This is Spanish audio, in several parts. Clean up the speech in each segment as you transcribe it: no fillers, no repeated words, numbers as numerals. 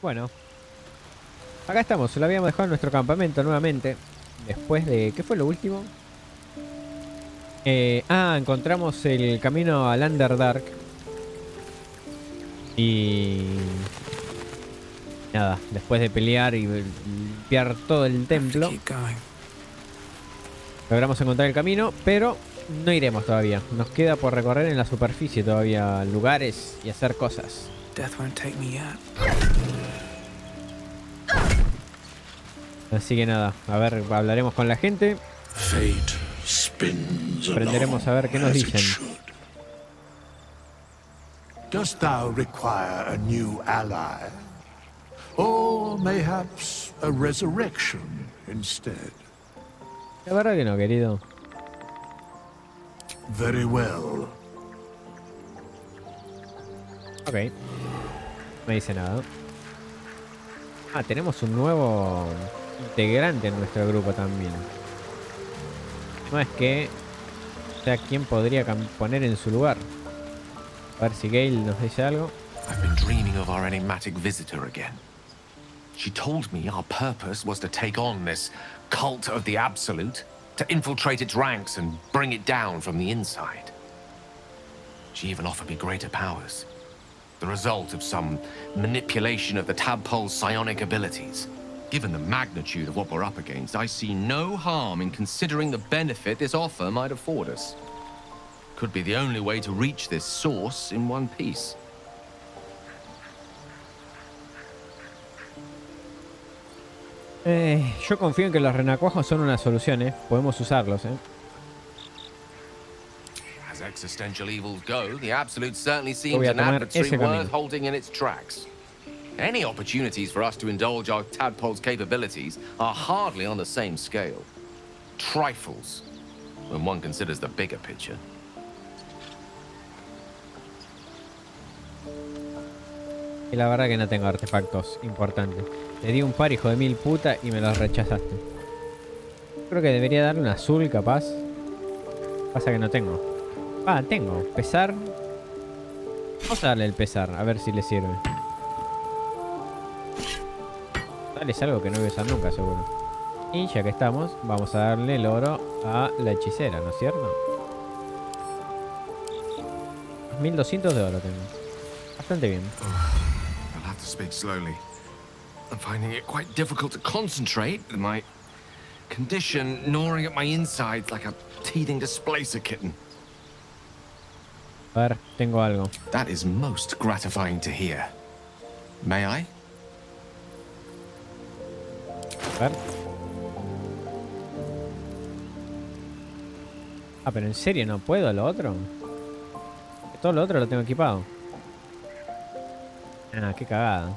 Bueno, acá estamos. Lo habíamos dejado en nuestro campamento nuevamente. Después de... ¿Qué fue lo último? Encontramos el camino al Underdark. Y... nada, después de pelear y limpiar todo el templo, logramos encontrar el camino, pero no iremos todavía. Nos queda por recorrer en la superficie todavía lugares y hacer cosas. Así que nada, a ver, hablaremos con la gente. Aprenderemos a ver qué nos dicen. Dost thou require a new ally? Or mayhaps a resurrection instead? La verdad que no, querido. Very well. Ok. No dice nada. Tenemos un nuevo integrante en nuestro grupo también. No es que... o sea, ¿quién podría poner en su lugar? A ver si Gale nos dice algo. I've been dreaming of our enigmatic visitor again. She told me our purpose was to take on this cult of the Absolute, to infiltrate its ranks and bring it down from the inside. She even offered me greater powers, the result of some manipulation of the tadpole's psionic abilities. Given the magnitude of what we're up against, I see no harm in considering the benefit this offer might afford us. Could be the only way to reach this source in one piece. Yo confío en que los renacuajos son una solución, Podemos usarlos, As existential evils go, the Absolute certainly seems an adversary worth holding in its tracks. Any opportunities for us to indulge our tadpole's capabilities are hardly on the same scale. Trifles, when one considers the bigger picture. Y la verdad que no tengo artefactos importantes. Le di un par, hijo de mil puta, y me los rechazaste. Creo que debería darle un azul, capaz. Pasa que no tengo. Tengo. Pesar. Vamos a darle el pesar, a ver si le sirve. Dale, es algo que no voy a usar nunca, seguro. Y ya que estamos, vamos a darle el oro a la hechicera, ¿no es cierto? 1200 de oro tengo. Bastante bien. I'll have to speak slowly. I'm finding it quite difficult to concentrate with my condition gnawing at my insides like a teething displacer kitten. A ver, tengo algo. That is most gratifying to hear. May I? A ver. Pero en serio no puedo lo otro. Todo lo otro lo tengo equipado. Qué cagada.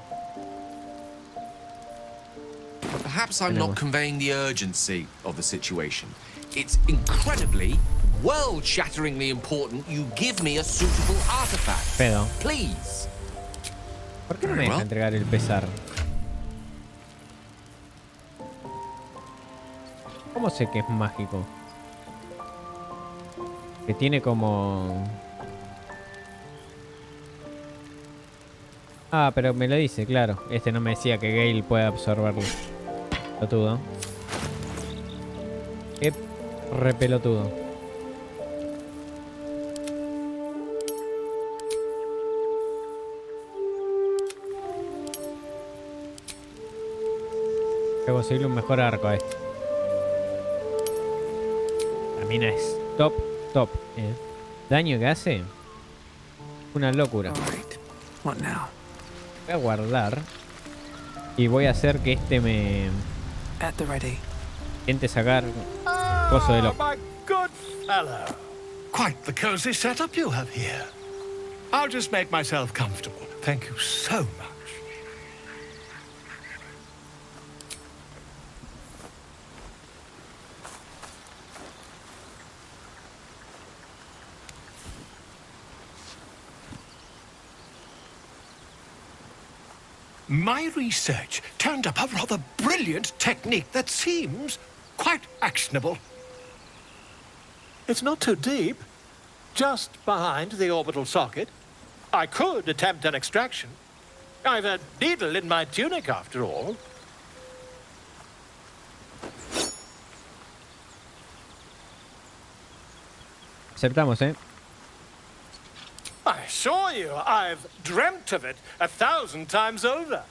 But perhaps I'm not conveying the urgency of the situation. It's incredibly, world-shatteringly important you give me a suitable artifact. Pedo. Please. ¿Por qué no me deja entregar el pesar? ¿Cómo sé que es mágico? Que tiene como... pero me lo dice, claro. Este no me decía que Gale puede absorberlo. Pelotudo. Qué repelotudo. Voy a conseguirle un mejor arco a este. La mina es top. Daño que hace. Una locura. What now? Voy a guardar. Y voy a hacer que este me... At the ready. intente sacar coso de lo... My good fellow. Quite the cozy setup you have here. I'll just make myself comfortable. Thank you so much. My research turned up a rather brilliant technique that seems quite actionable. It's not too deep, just behind the orbital socket. I could attempt an extraction, I've a needle in my tunic, after all. Aceptamos, ¿eh? I assure you, I've dreamt of it 1,000 times over.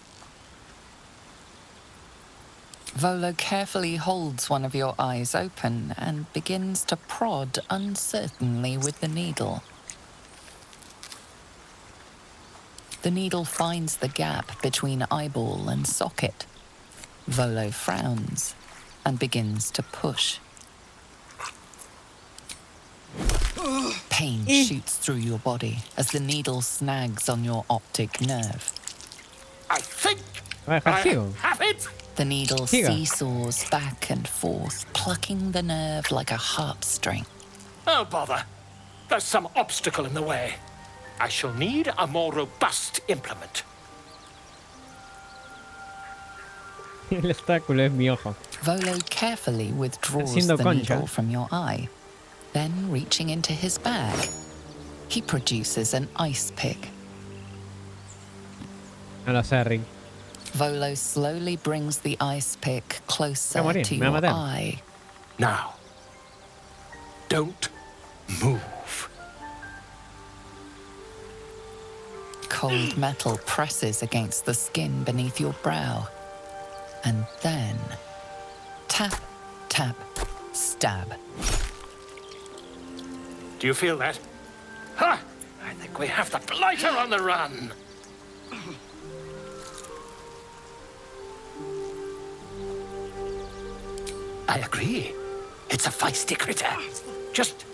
Volo carefully holds one of your eyes open and begins to prod uncertainly with the needle. The needle finds the gap between eyeball and socket. Volo frowns and begins to push. Pain shoots through your body as the needle snags on your optic nerve. I think Va a dejar I ciego. have it. The needle Siga. seesaws back and forth, plucking the nerve like a harpstring. Oh, bother. There's some obstacle in the way. I shall need a more robust implement. El obstáculo es mi ojo. Volo carefully withdraws Haciendo the concha. needle from your eye. Then, reaching into his bag, he produces an ice pick. No lo sé, Rick. Volo slowly brings the ice pick closer morir, to me va a your matar. eye. Now, don't move. Cold metal presses against the skin beneath your brow. And then, tap, tap, stab. Do you feel that? Ha! I think we have the blighter on the run. I agree. It's a feisty critter. Just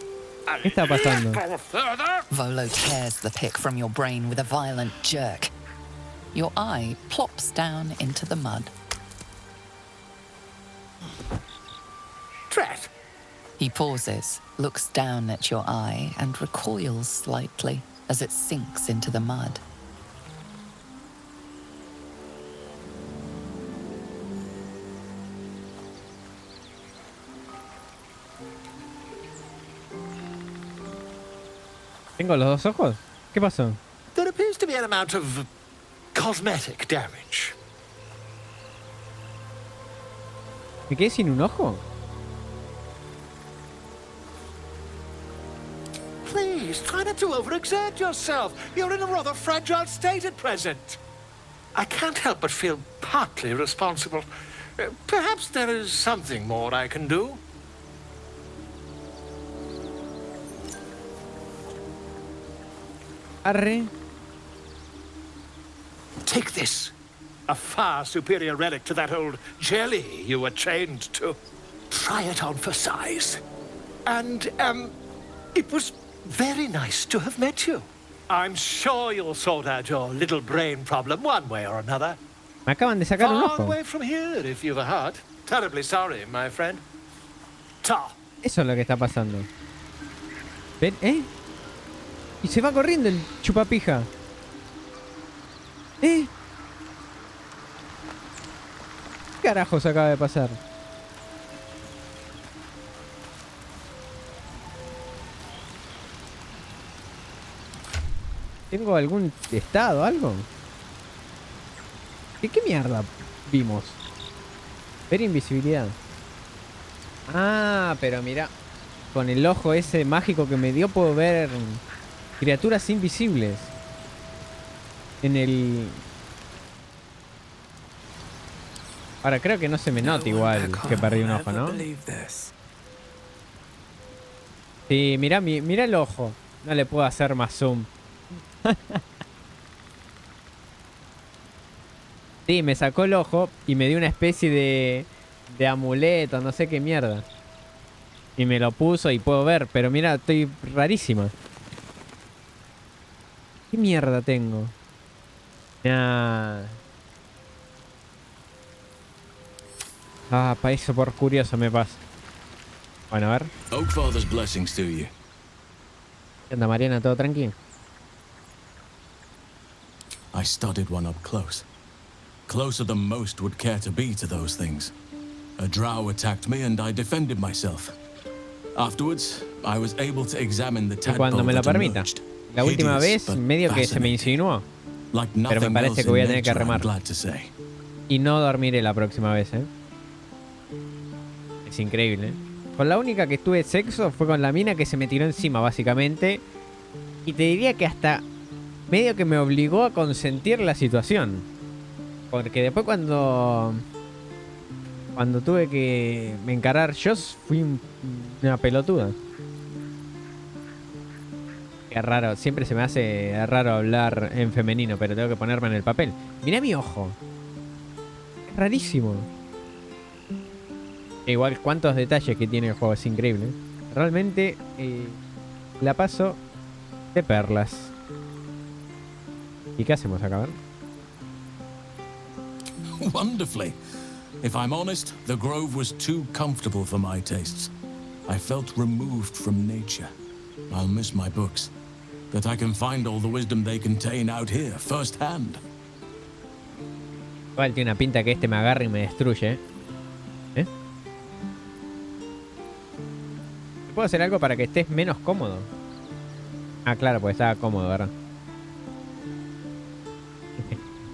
a ¿Qué está pasando? little further. Volo tears the pick from your brain with a violent jerk. Your eye plops down into the mud. Drat. He pauses, looks down at your eye, and recoils slightly as it sinks into the mud. ¿Tengo los dos ojos? ¿Qué pasó? There appears to be an amount of cosmetic damage. ¿Me quedé sin un ojo? Please, try not to overexert yourself. You're in a rather fragile state at present. I can't help but feel partly responsible. Perhaps there is something more I can do. Arre. Take this. A far superior relic to that old jelly you were chained to. Try it on for size. And, it was very nice to have met you. I'm sure you'll sort out your little brain problem one way or another. Me acaban de sacar un Far ojo. away from here, if you've a heart. Terribly sorry, my friend. Ta. Eso es lo que está pasando. ¿Ven? ¿Eh? Y se va corriendo el chupapija. ¿Eh? ¿Qué carajos acaba de pasar? ¿Tengo algún estado, algo? ¿Qué mierda vimos? Ver invisibilidad. Ah, pero mira. Con el ojo ese mágico que me dio puedo ver criaturas invisibles. En el... Ahora creo que no se me nota igual que perdí un ojo, ¿no? Sí, mira el ojo. No le puedo hacer más zoom. Sí, me sacó el ojo y me dio una especie de amuleto, no sé qué mierda. Y me lo puso y puedo ver, pero mira, estoy rarísima. ¿Qué mierda tengo? Nah. Ah, para eso por curioso me pasa. Bueno, a ver. Oakfather's blessings to you. ¿Qué onda, Mariana? ¿Todo tranquilo? I studied one up close. Closer than most would care to be to those things. A drow attacked me and I defended myself. Afterwards, I was able to examine the tadpole Cuando me lo that permita. emerged. La última Hideous, vez, but medio que se me fascinating. insinuó. Like Pero me nothing parece else que voy a in tener que nature, I'm remar. glad to say. Y no dormiré la próxima vez, ¿eh? Es increíble, ¿eh? Con la única que tuve sexo fue con la mina que se me tiró encima, básicamente. Y te diría que hasta medio que me obligó a consentir la situación. Porque después cuando tuve que me encarar yo, fui una pelotuda. Qué raro, siempre se me hace raro hablar en femenino, pero tengo que ponerme en el papel. Mirá mi ojo. Es rarísimo. Igual cuántos detalles que tiene el juego, es increíble. Realmente la paso de perlas. ¿Y qué hacemos acá? A ver. Wonderfully. If I'm honest, the grove was too comfortable for my tastes. I felt removed from nature. I'll miss my books. That I can find all the wisdom they contain out here, firsthand. Igual tiene una pinta que este me agarre y me destruye. ¿Eh? ¿Puedo hacer algo para que estés menos cómodo? Ah, claro, pues estaba cómodo, ¿verdad?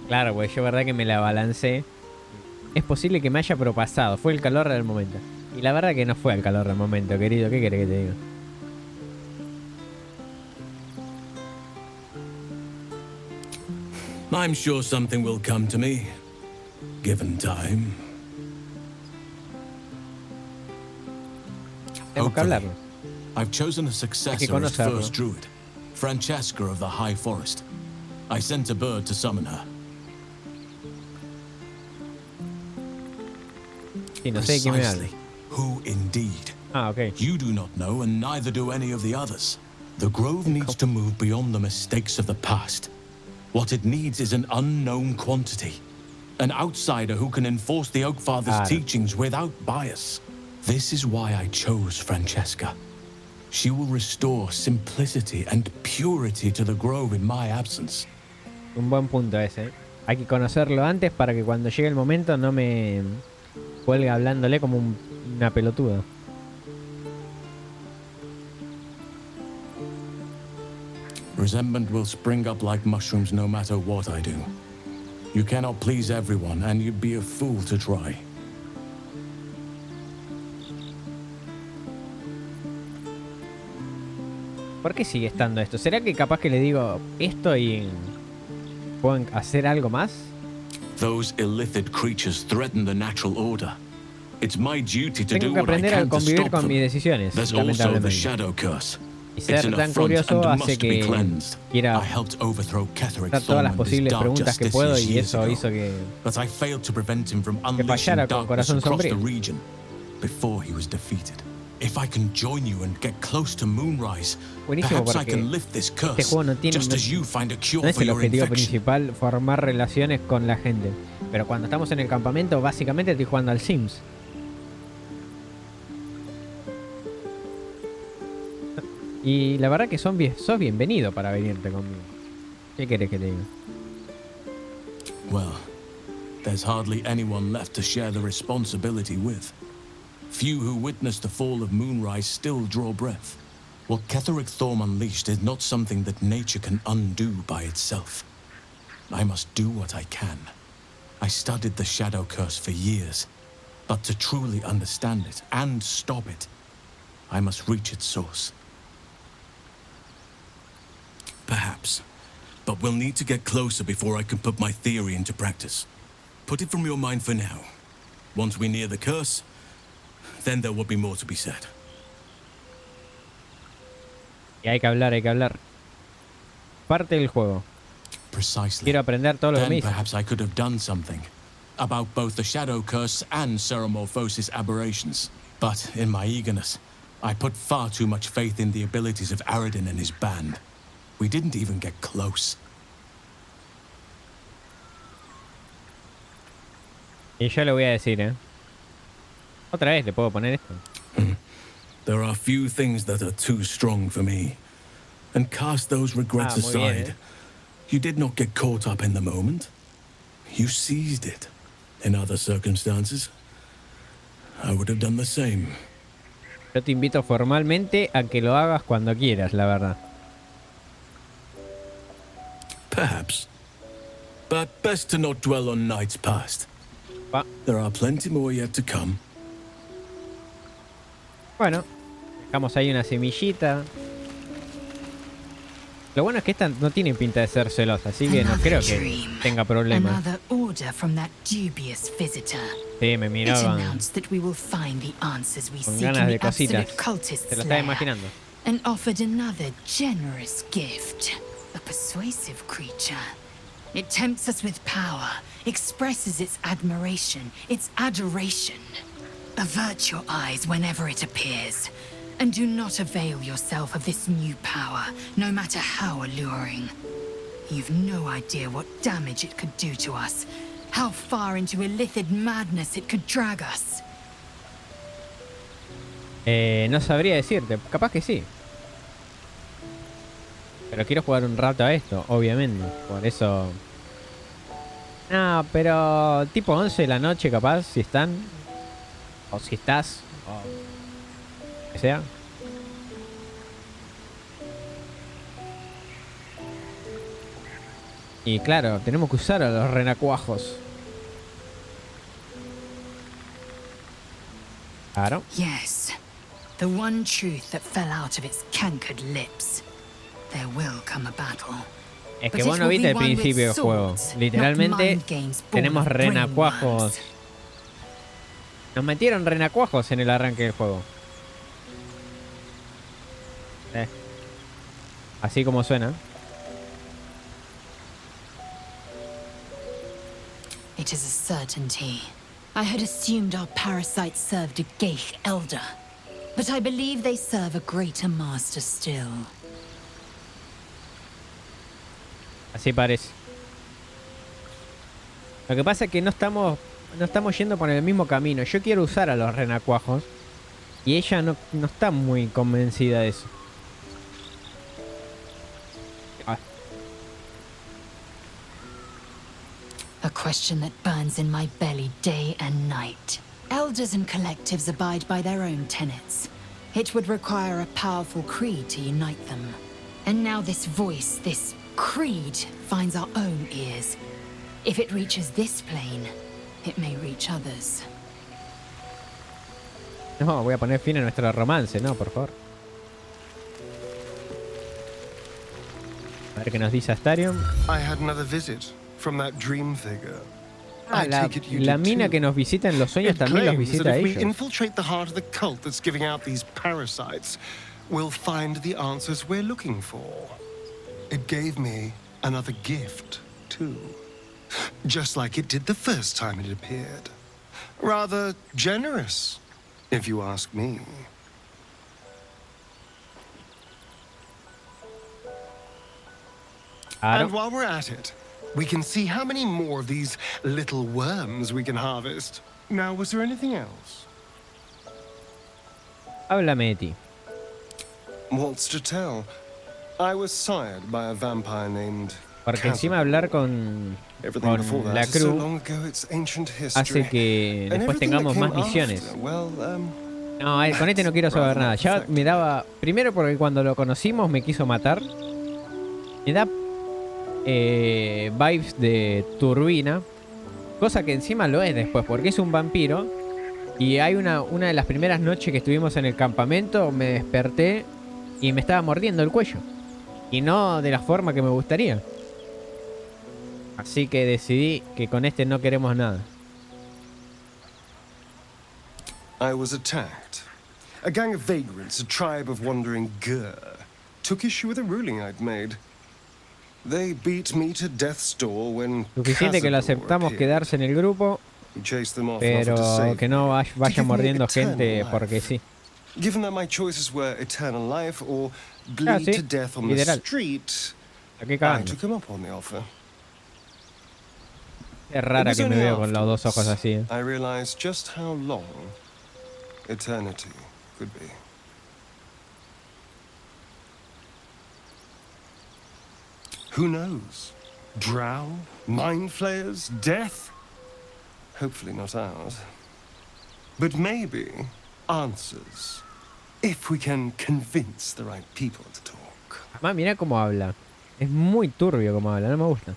Claro, pues yo verdad que me la balancé. Es posible que me haya propasado. Fue el calor del momento. Y la verdad que no fue el calor del momento, querido. ¿Qué querés que te diga? I'm sure something will come to me, given time. Tenemos que hablarlo. I've chosen a successor as conocerlo. first druid, Francesca of the High Forest. I sent a bird to summon her. Sí, no sé de qué me habla. Precisely. Who indeed? Ah, ok. You do not know, and neither do any of the others. The Grove needs to move beyond the mistakes of the past. What it needs is an unknown quantity. An outsider who can enforce the Oak Father's Claro. teachings without bias. This is why I chose Francesca. She will restore simplicity and purity to the Grove in my absence. Un buen punto ese. Hay que conocerlo antes para que cuando llegue el momento no me cuelgue hablándole como una pelotuda. Resentment will spring up like mushrooms no matter what I do. You cannot please everyone, and you'd be a fool to try. ¿Por qué sigue estando esto? ¿Será que capaz que le digo esto y pueden hacer algo más? Those illithid creatures threaten the natural order. It's my duty to Tengo do que what I aprender a can to convivir stop con mis them. decisiones, There's also the lamentablemente. shadow curse. Y It's ser an tan affront curioso and hace must be que cleansed. quiera I helped overthrow Ketheric hacer todas las Thorn and his posibles dark preguntas que puedo justicias y years eso ago. hizo que But I failed to prevent him from unleashing fallara con darkness corazón across the sombrío. region before he was defeated. If I can join you and get close to Moonrise, Buenísimo, perhaps I porque can lift this este curse, juego no tiene, just as you find a no cure es for el your objetivo infection. principal formar relaciones con la gente. Pero cuando estamos en el campamento, básicamente estoy jugando al Sims. Y la verdad que sos bienvenido para venirte conmigo. ¿Qué querés que te diga? Well, there's hardly anyone left to share the responsibility with. Few who witnessed the fall of Moonrise still draw breath. What Ketheric Thorm unleashed is not something that nature can undo by itself. I must do what I can. I studied the Shadow Curse for years, but to truly understand it and stop it, I must reach its source. Perhaps. But we'll need to get closer before I can put my theory into practice. Put it from your mind for now. Once we near the curse, then there will be more to be said. Y hay que hablar. Parte del juego. Precisely. Quiero aprender todo lo que me Then dice. perhaps I could have done something about both the Shadow Curse and Ceremorphosis aberrations. But in my eagerness, I put far too much faith in the abilities of Aradin and his band. We didn't even get close. Y yo le voy a decir, otra vez le puedo poner esto. There are few things that are too strong for me. And cast those regrets Muy bien, aside. You did not get caught up in the moment. You seized it. In other circumstances, I would have done the same. Yo te invito formalmente a que lo hagas cuando quieras, la verdad. Perhaps. but best to not dwell on nights past. Va. There are plenty more yet to come. Bueno, dejamos ahí una semillita. Lo bueno es que esta no tiene pinta de ser celosa, así que no creo que tenga problemas. Another order from that dubious visitor. Sí, me It miraban announced that we will find the answers we con seek in ganas de the cositas. absolute cultist's Te lo estaba lair, imaginando. and offered another generous gift. A persuasive creature. It tempts us with power, expresses its admiration, its adoration. Avert your eyes whenever it appears, and do not avail yourself of this new power, no matter how alluring. You've no idea what damage it could do to us, how far into illithid madness it could drag us. No sabría decirte, capaz que sí. Pero quiero jugar un rato a esto, obviamente. Por eso... No, pero tipo 11 de la noche capaz, si están. O si estás. O lo que sea. Y claro, tenemos que usar a los renacuajos. Claro. Yes, the one truth that fell out of its cankered lips. There will come a battle. Es que vos no viste el principio del juego. Literalmente tenemos renacuajos. Nos metieron renacuajos en el arranque del juego. Así como suena. It is a certainty. I had assumed our parasites served a Geich elder, but I believe they serve a greater master still. Así parece. Lo que pasa es que no estamos yendo por el mismo camino. Yo quiero usar a los renacuajos y ella no está muy convencida de eso. A question that burns in my belly day and night. Elders and collectives abide by their own tenets. It would require a powerful creed to unite them. And now this voice, this creed, finds our own ears. If it reaches this plane, it may reach others. No, voy a poner fin a nuestro romance, no, por favor. A ver qué nos dice Astarion. I had another visit from that dream figure. Ah, I la take it you la did mina too. que nos visita en los sueños It también los claims visita that a if we ellos. infiltrate the heart of the cult that's giving out these parasites, we'll find the answers we're looking for. It gave me another gift, too. Just like it did the first time it appeared. Rather generous, if you ask me. And while we're at it, we can see how many more of these little worms we can harvest. Now, was there anything else? Háblame de ti. What's to tell? I was sired by a vampire named Porque encima hablar con Everything before la that is so crew long ago, it's ancient hace history. que And después everything that tengamos came más misiones. after, well, No, con este no quiero saber nada. Ya me daba... Primero porque cuando lo conocimos me quiso matar. Me da vibes de turbina. Cosa que encima lo es después, porque es un vampiro. Y hay una de las primeras noches que estuvimos en el campamento, me desperté y me estaba mordiendo el cuello. Y no de la forma que me gustaría. Así que decidí que con este no queremos nada. I was attacked. A gang of vagrants, a tribe of wandering Gur, took issue with a ruling I'd made. They beat me to death's door when Suficiente que lo aceptamos appeared. quedarse en el grupo, He chased them off and offered to pero save que no me, vaya to give me mordiendo eternal gente life. porque sí. Given that my choices were eternal life or bleed sí, to death on the literal. street, Aquí I cagando. took him up on the offer. Es It rara was que me only veo con los dos ojos así. I realized just how long eternity could be. Who knows? Drow? Mind flayers? Death? Hopefully not ours. But maybe answers. If we can convince the right people to talk. Además, mira cómo habla. Es muy turbio como habla, no me gusta.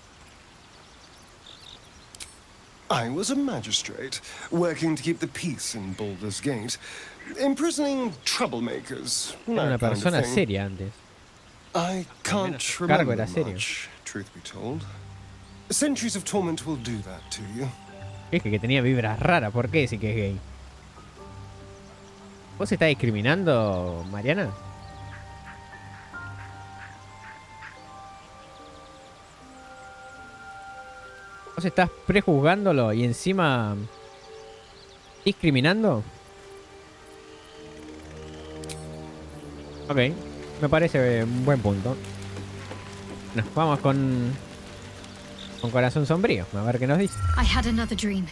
I was a magistrate, working to keep the peace in Baldur's Gate, imprisoning troublemakers, Era una that kind of persona thing. seria antes. I can't cargo remember era serio. much, truth be told. Centuries of torment will do that to you. Es que tenía vibras raras. ¿Por qué decir que es gay? ¿Vos estás discriminando, Mariana? ¿Vos estás prejuzgándolo y encima discriminando? Ok, me parece un buen punto. Nos vamos con corazón sombrío. A ver qué nos dice. I had another dream.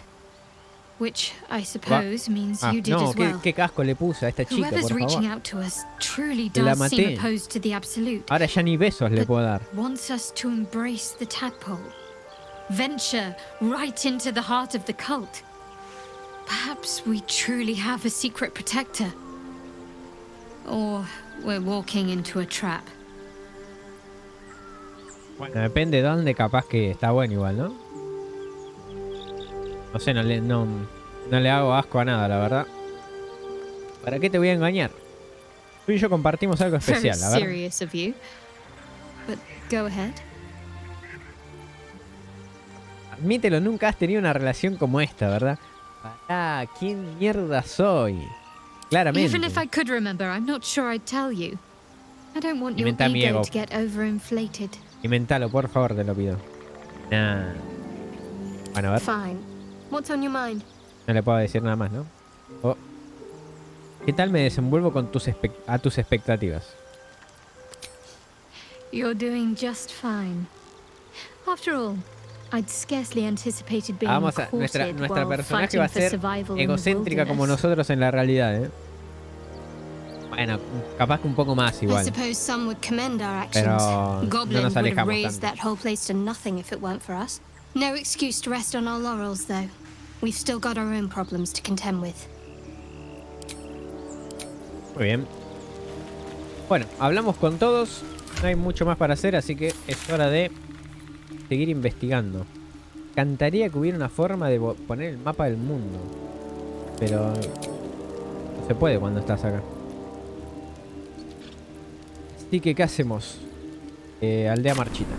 Which I suppose means you did no, as well. qué casco le puse a esta chica, Whoever's por reaching favor. out to us truly La does seem maté. opposed to the absolute. Ahora ya ni besos le puedo dar. Wants us to embrace the tadpole. Venture right into the heart of the cult. Perhaps we truly have a secret protector. Or we're walking into a trap. Bueno, depende de dónde, capaz que está bueno igual, ¿no? No sé, no le hago asco a nada, la verdad. ¿Para qué te voy a engañar? Tú y yo compartimos algo Very especial, a ver. serious of you. But go ahead. Admítelo, nunca has tenido una relación como esta, ¿verdad? Pará, ¿quién mierda soy? Claramente. Even if I could remember, I'm not sure I'd tell you. I don't want your Inventa mi ego ego. to get overinflated. Inventalo, por favor, te lo pido. Nah. Bueno, a ver. Fine. What's on your mind? No le puedo decir nada más, ¿no? Oh. ¿Qué tal me desenvuelvo con tus expectativas? You're doing just fine. After all, I'd scarcely anticipated being Vamos a, nuestra courted while personaje va a fighting for ser survival in the egocéntrica como wilderness. nosotros en la realidad, ¿eh? Bueno, capaz que un poco más I igual. suppose some would commend our actions. Pero no Goblin nos would have alejamos razed tanto. that whole place to nothing if it weren't for us. No excuse to rest on our laurels, though. We've still got our own problems to contend with. Muy bien. Bueno, hablamos con todos. No hay mucho más para hacer, así que es hora de seguir investigando. Cantaría que hubiera una forma de poner el mapa del mundo. Pero no se puede cuando estás acá. Así que, ¿qué hacemos? Aldea Marchita.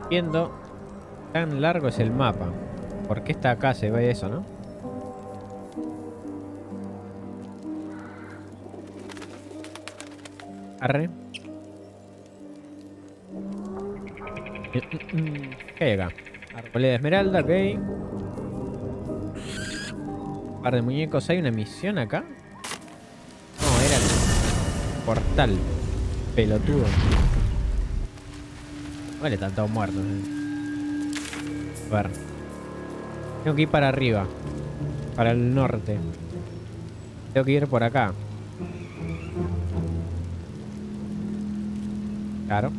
Viendo tan largo es el mapa. ¿Por qué está acá? Se ve eso, ¿no? Arre. ¿Qué hay acá? Arboleda de esmeralda, ok. Un par de muñecos. ¿Hay una misión acá? No, era el portal. Pelotudo. Vale, están todos muertos. A ver. Tengo que ir para arriba. Para el norte. Tengo que ir por acá. Claro.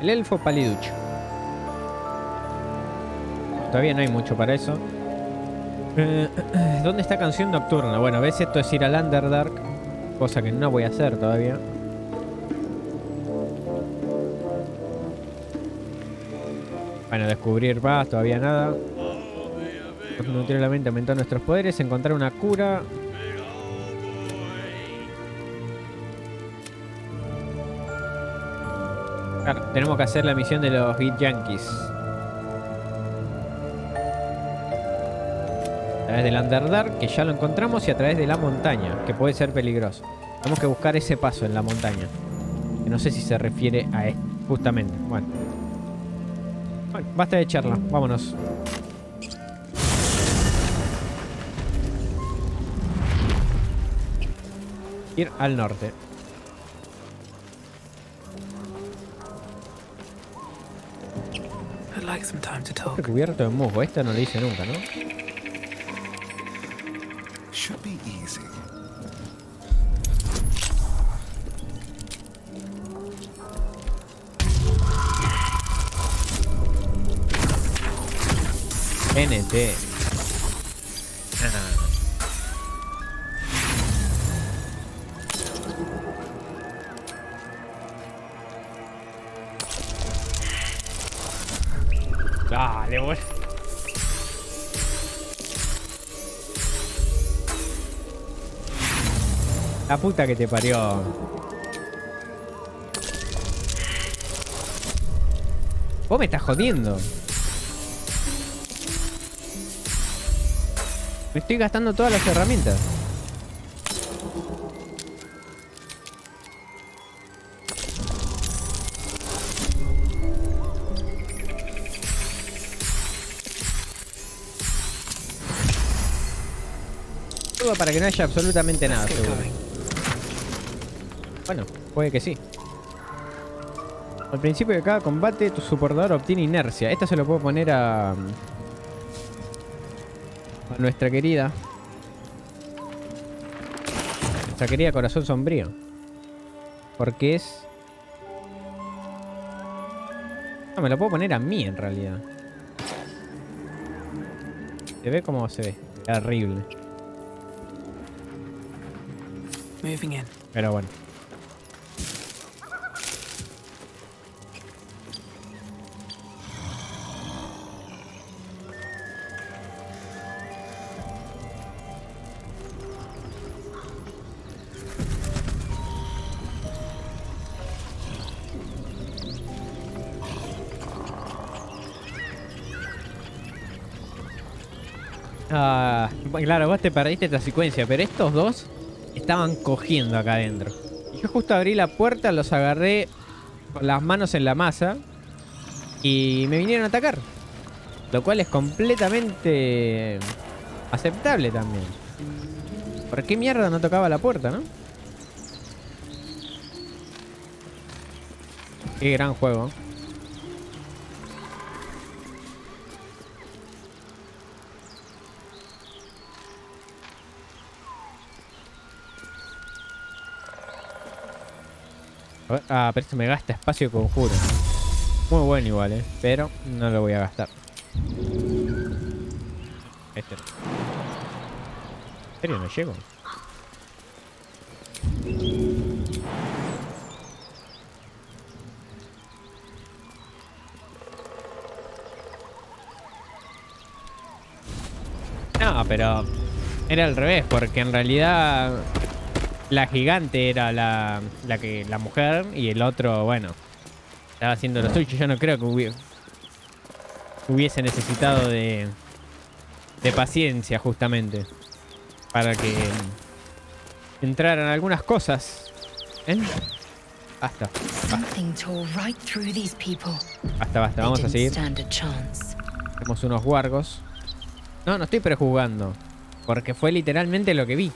El elfo paliducho. Todavía no hay mucho para eso. ¿Dónde está canción nocturna? Bueno, ves, esto es ir al Underdark. Cosa que no voy a hacer todavía. Bueno, descubrir paz, todavía nada. Nutrir la mente, aumentar nuestros poderes, encontrar una cura. Claro, tenemos que hacer la misión de los Hit Yankees. A través del Underdark, que ya lo encontramos, y a través de la montaña, que puede ser peligroso. Tenemos que buscar ese paso en la montaña. Que no sé si se refiere a esto, justamente. Bueno, basta de charla, vámonos. Ir al norte. I'd like some time to talk. Cubierto de musgo, esta no lo hice nunca, ¿no? Should be easy. NT. Dale, boludo. La puta que te parió. Vos me estás jodiendo. Me estoy gastando todas las herramientas. Todo para que no haya absolutamente nada, seguro. Bueno, puede que sí. Al principio de cada combate, tu soportador obtiene inercia. Esto se lo puedo poner a nuestra querida. Nuestra querida corazón sombrío. Porque es... No, me lo puedo poner a mí en realidad. ¿Se ve cómo se ve? Terrible. Moving in. Pero bueno. Ah, claro, vos te perdiste esta secuencia, pero estos dos estaban cogiendo acá adentro. Y yo justo abrí la puerta, los agarré con las manos en la masa y me vinieron a atacar. Lo cual es completamente aceptable también. ¿Por qué mierda no tocaba la puerta, no? Qué gran juego. Ah, pero esto me gasta espacio de conjuro. Muy bueno igual, pero no lo voy a gastar. Este no. ¿En serio no llego? No, pero era al revés, porque en realidad la gigante era la mujer y el otro, bueno, estaba haciendo lo suyo. Yo no creo que hubiese necesitado de paciencia justamente para que entraran algunas cosas. Basta. Basta, vamos a seguir. Tenemos unos wargos. No estoy prejuzgando, porque fue literalmente lo que vi.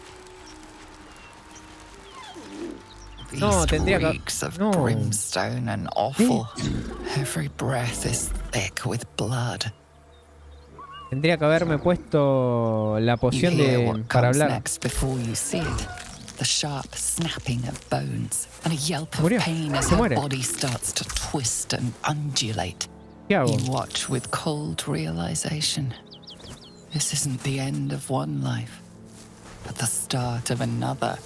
No, tendría que... No. Brimstone and offal. Every breath is thick with blood. Tendría que haberme puesto la poción para hablar. Next before you see it. The sharp snapping of bones and a yelp of Murió. pain as Se her muere. body starts to twist and undulate. ¿Qué hago? You watch with cold realization. This isn't the end of one life, but the start of another.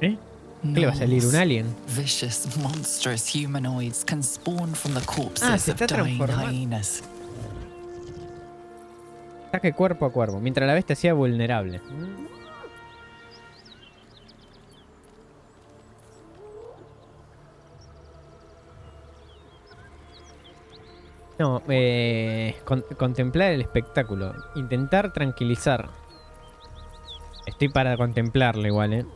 ¿Eh? ¿Qué le va a salir? ¿Un alien? Vicious, monstrous humanoids can spawn from the corpses se of está dying transformando. hyenas. Ataque cuerpo a cuerpo, mientras la bestia sea vulnerable. No, contemplar el espectáculo. Intentar tranquilizar. Estoy para contemplarlo igual,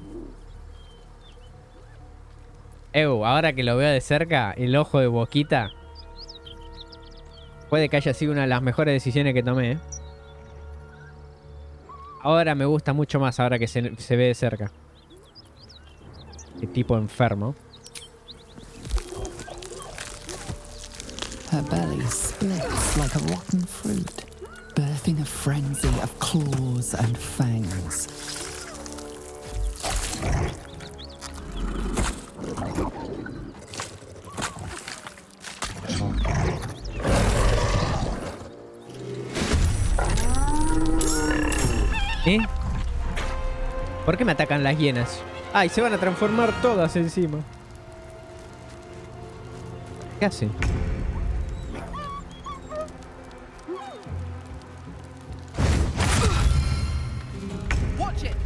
ahora que lo veo de cerca, el ojo de Boquita. Puede que haya sido una de las mejores decisiones que tomé, Ahora me gusta mucho más, ahora que se ve de cerca. Qué tipo enfermo. Her belly splits like a rotten fruit, birthing a frenzy of claws and fangs. ¿Eh? ¿Por qué me atacan las hienas? ¡Ay, se van a transformar todas encima! ¿Qué hacen?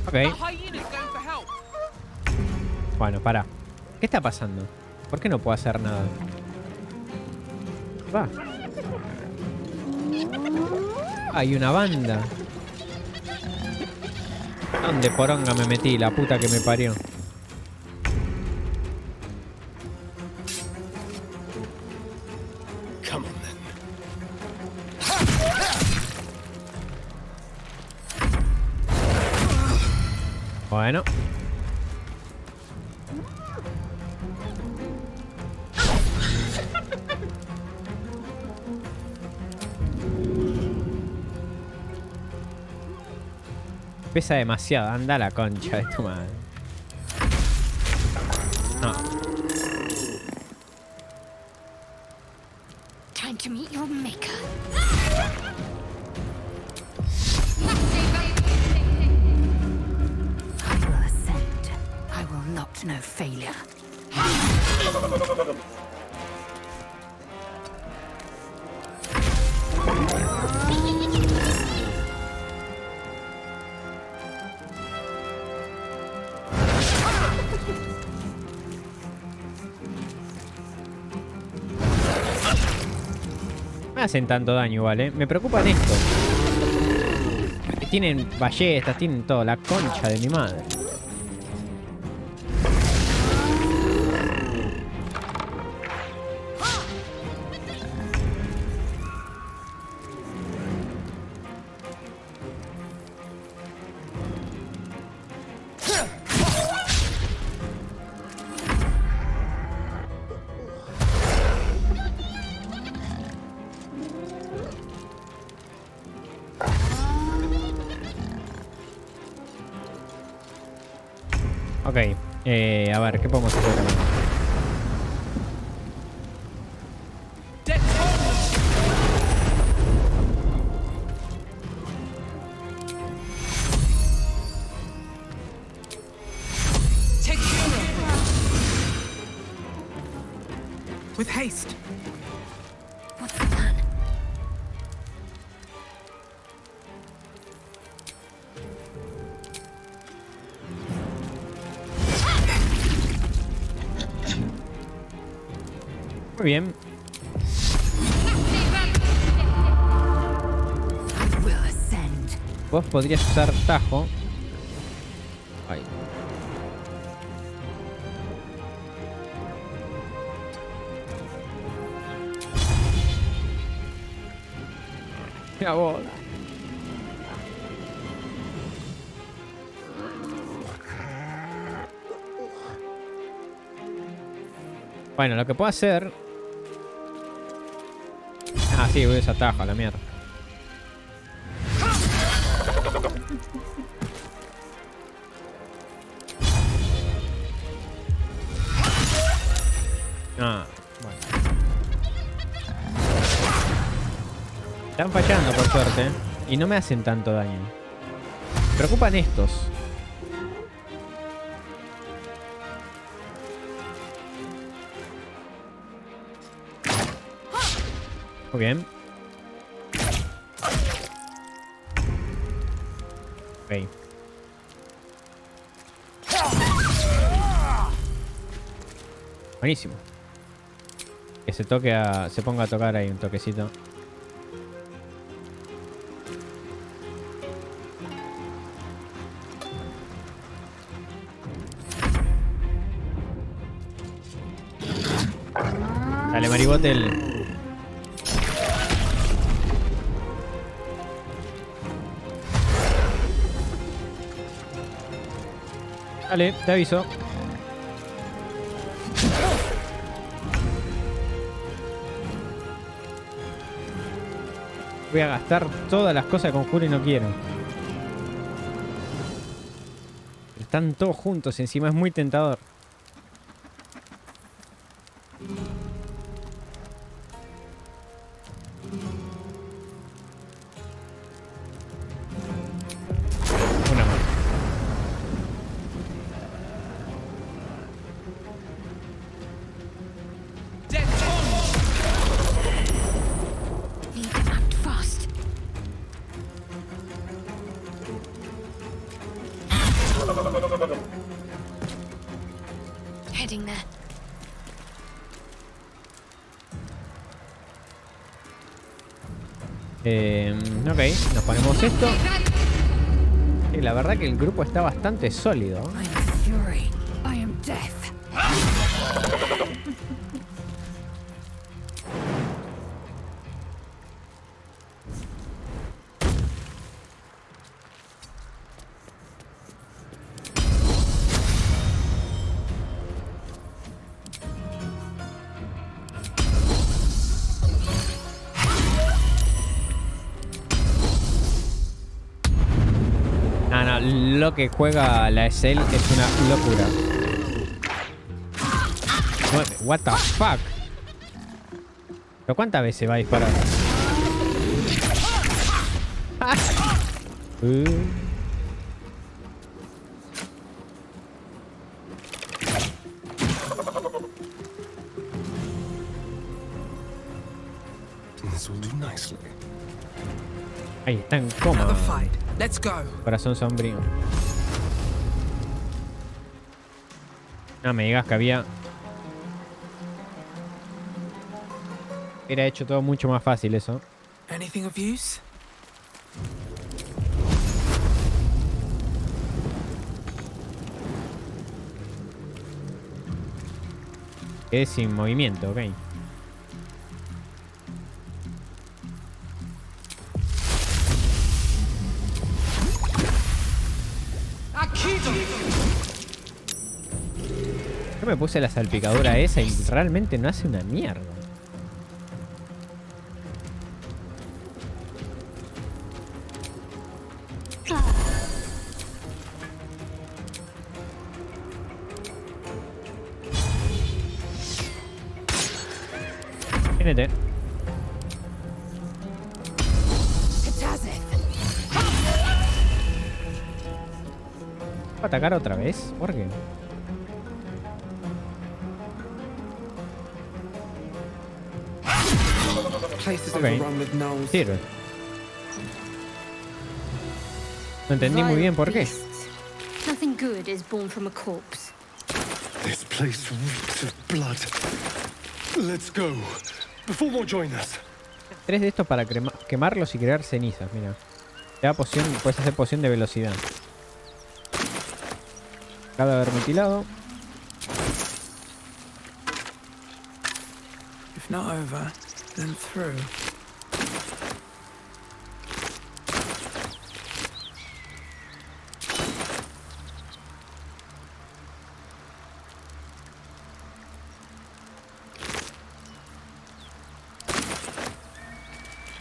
Ok. Bueno, para. ¿Qué está pasando? ¿Por qué no puedo hacer nada? Va. Hay una banda. ¿Dónde poronga me metí? La puta que me parió. Bueno. Pesa demasiado. Anda a la concha de tu madre. No. Time to meet your maker. I will ascend. I will not know failure. Me hacen tanto daño igual, ¿eh? Me preocupan esto. Tienen ballestas, tienen todo. La concha de mi madre. Ok, a ver, ¿qué podemos hacer acá? With haste. What's the plan? Muy bien. I will ascend. Vos podrías usar tajo. Ay. Mira vos. Bueno, lo que puedo hacer... Ah, sí, voy a usar tajo, a la mierda. Ah, bueno. Están fallando, por suerte. Y no me hacen tanto daño. Me preocupan estos. Muy bien. Ok. Buenísimo. Que se toque a... se ponga a tocar ahí un toquecito. Dale, Maribotel. Dale, te aviso. Voy a gastar todas las cosas de conjuro y no quiero. Están todos juntos, encima es muy tentador. Heading there. Ok, nos ponemos esto. Y la verdad que el grupo está bastante sólido. I am fury. I am death. Lo que juega la SL es una locura. What the fuck? ¿Pero cuántas veces va a disparar? This will do nicely. Ahí está en coma. Another fight. Let's go. Corazón sombrío. No me digas que había... Hubiera hecho todo mucho más fácil eso. Anything of use? Quedé sin movimiento, ok. Yo me puse la salpicadura esa y realmente no hace una mierda. Viénete. ¿Va a atacar otra vez? ¿Por qué? Okay. Sirve. No entendí muy bien por qué. Nothing good is born from a corpse. This place reeks of blood. Let's go. Before more join us. 3 de estos para quemarlos y crear cenizas, mira. Te da poción, puedes hacer poción de velocidad. Cadáver mutilado. If not over, then through.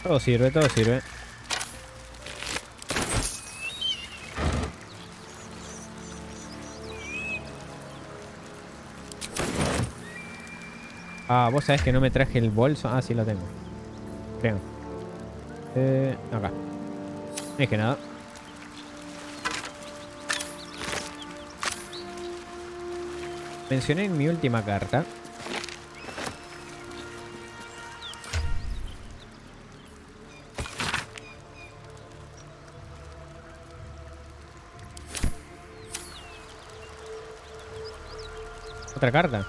Todo sirve, todo sirve. Ah, vos sabés que no me traje el bolso. Ah, sí lo tengo. Creo. Acá. No dije nada. Mencioné en mi última carta. ¿Otra carta?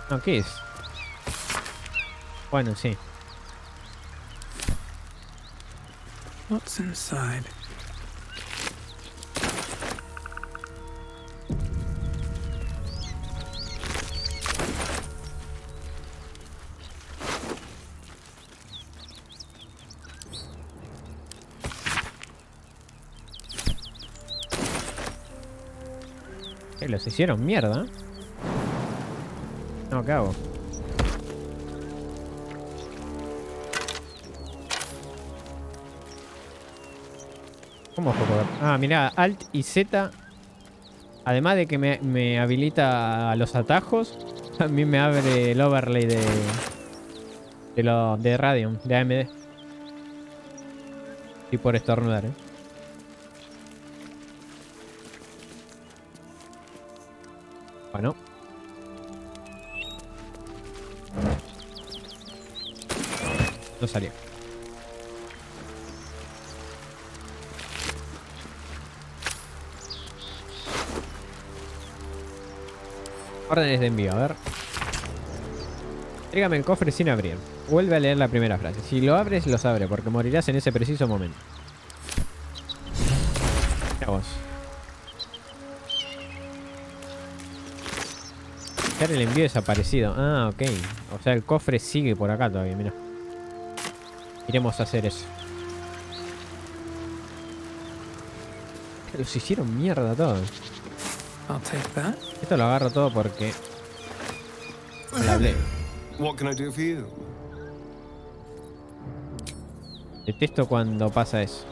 No, ¿qué es? Bueno, sí. What's inside? Los hicieron mierda. No, ¿qué hago? ¿Cómo fue? Ah, mirá, Alt y Z. Además de que me habilita a los atajos, también me abre el overlay de Radeon, de AMD. Y por estornudar, Bueno. No salió. Órdenes de envío, a ver. Trígame el cofre sin abrir. Vuelve a leer la primera frase. Si lo abres, los abre, porque morirás en ese preciso momento. Mira vos. Dejar el envío desaparecido. Ah, ok. O sea, el cofre sigue por acá todavía, mira. Iremos a hacer eso. Los hicieron mierda todos. I'll take that. Esto lo agarro todo porque... le hablé. What can I do for you? Detesto cuando pasa eso.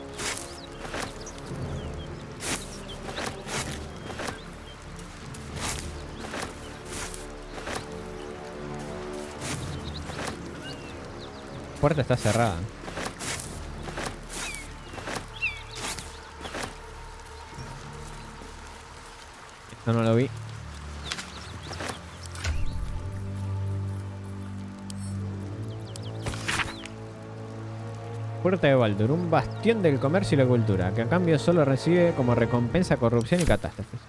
La puerta está cerrada. Esto no lo vi. Puerta de Baldur, un bastión del comercio y la cultura, que a cambio solo recibe como recompensa corrupción y catástrofes.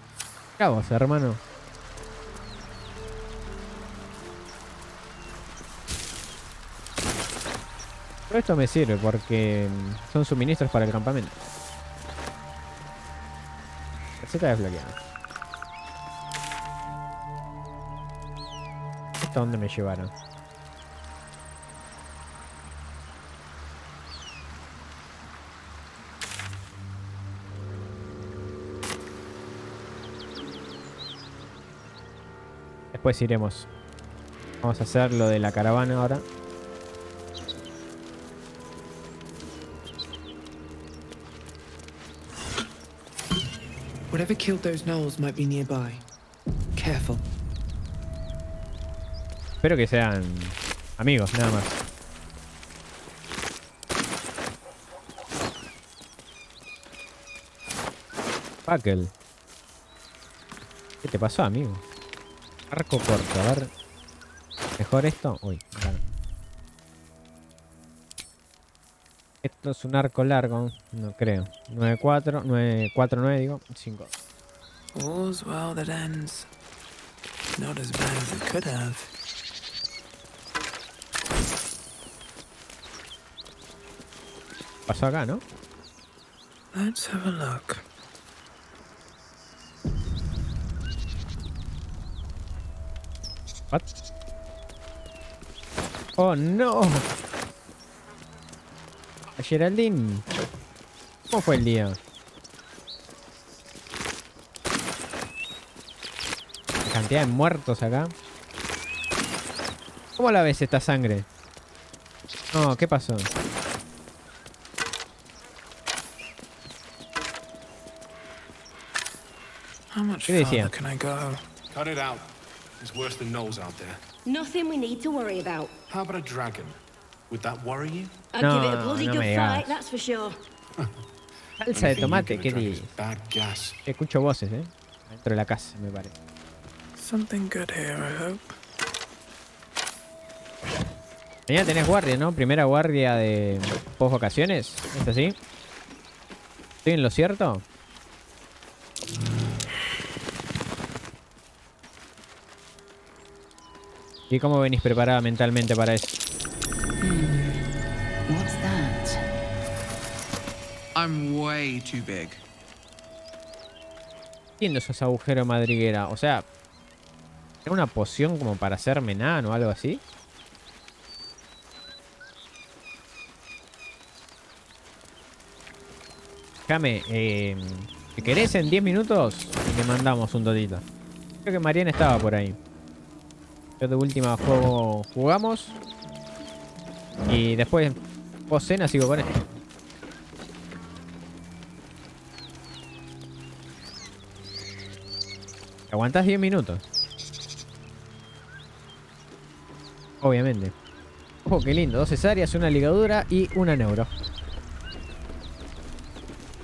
Mirá vos, hermano. Todo esto me sirve porque son suministros para el campamento. Receta desbloqueada. ¿Esto a dónde me llevaron? Después iremos. Vamos a hacer lo de la caravana ahora. Whatever killed those gnolls might be nearby. Careful. Espero que sean amigos, nada más. Packel. ¿Qué te pasó, amigo? Arco corto, a ver. Mejor esto. Uy, claro. Esto es un arco largo. No creo. 9-4, 9-4-9 digo. 5. All's well that ends. Not as bad as it could have. Pasó acá, ¿no? Let's have a look. What? Oh no. A Geraldine. ¿Cómo fue el día? La cantidad de muertos acá. ¿Cómo la ves esta sangre? No, ¿qué pasó? How much ¿Qué decía? farther can I go? Cut it out. There's worse than gnolls out there. Nothing we need to worry about. How about a dragon? Would that worry you? I'd No, give it a bloody no good me digas. fight, that's for sure. Salsa de Anything you tomate, give a ¿qué dragon dices? is bad gas. Escucho voces, dentro de la casa, me parece. Something good here, I hope. Mañana tenés guardia, ¿no? Primera guardia de post vacaciones. ¿Es así? ¿Estoy en lo cierto? ¿Y cómo venís preparada mentalmente para eso? What's that? I'm way too big. Entiendo esos agujeros madriguera. O sea, ¿era una poción como para hacerme enano o algo así? Déjame, si querés en 10 minutos le mandamos un todito. Creo que Mariana estaba por ahí. Yo de última jugamos. Y después, post cena, sigo con esto. Aguantás 10 minutos. Obviamente. Oh, qué lindo. 2 cesáreas, una ligadura y una neuro.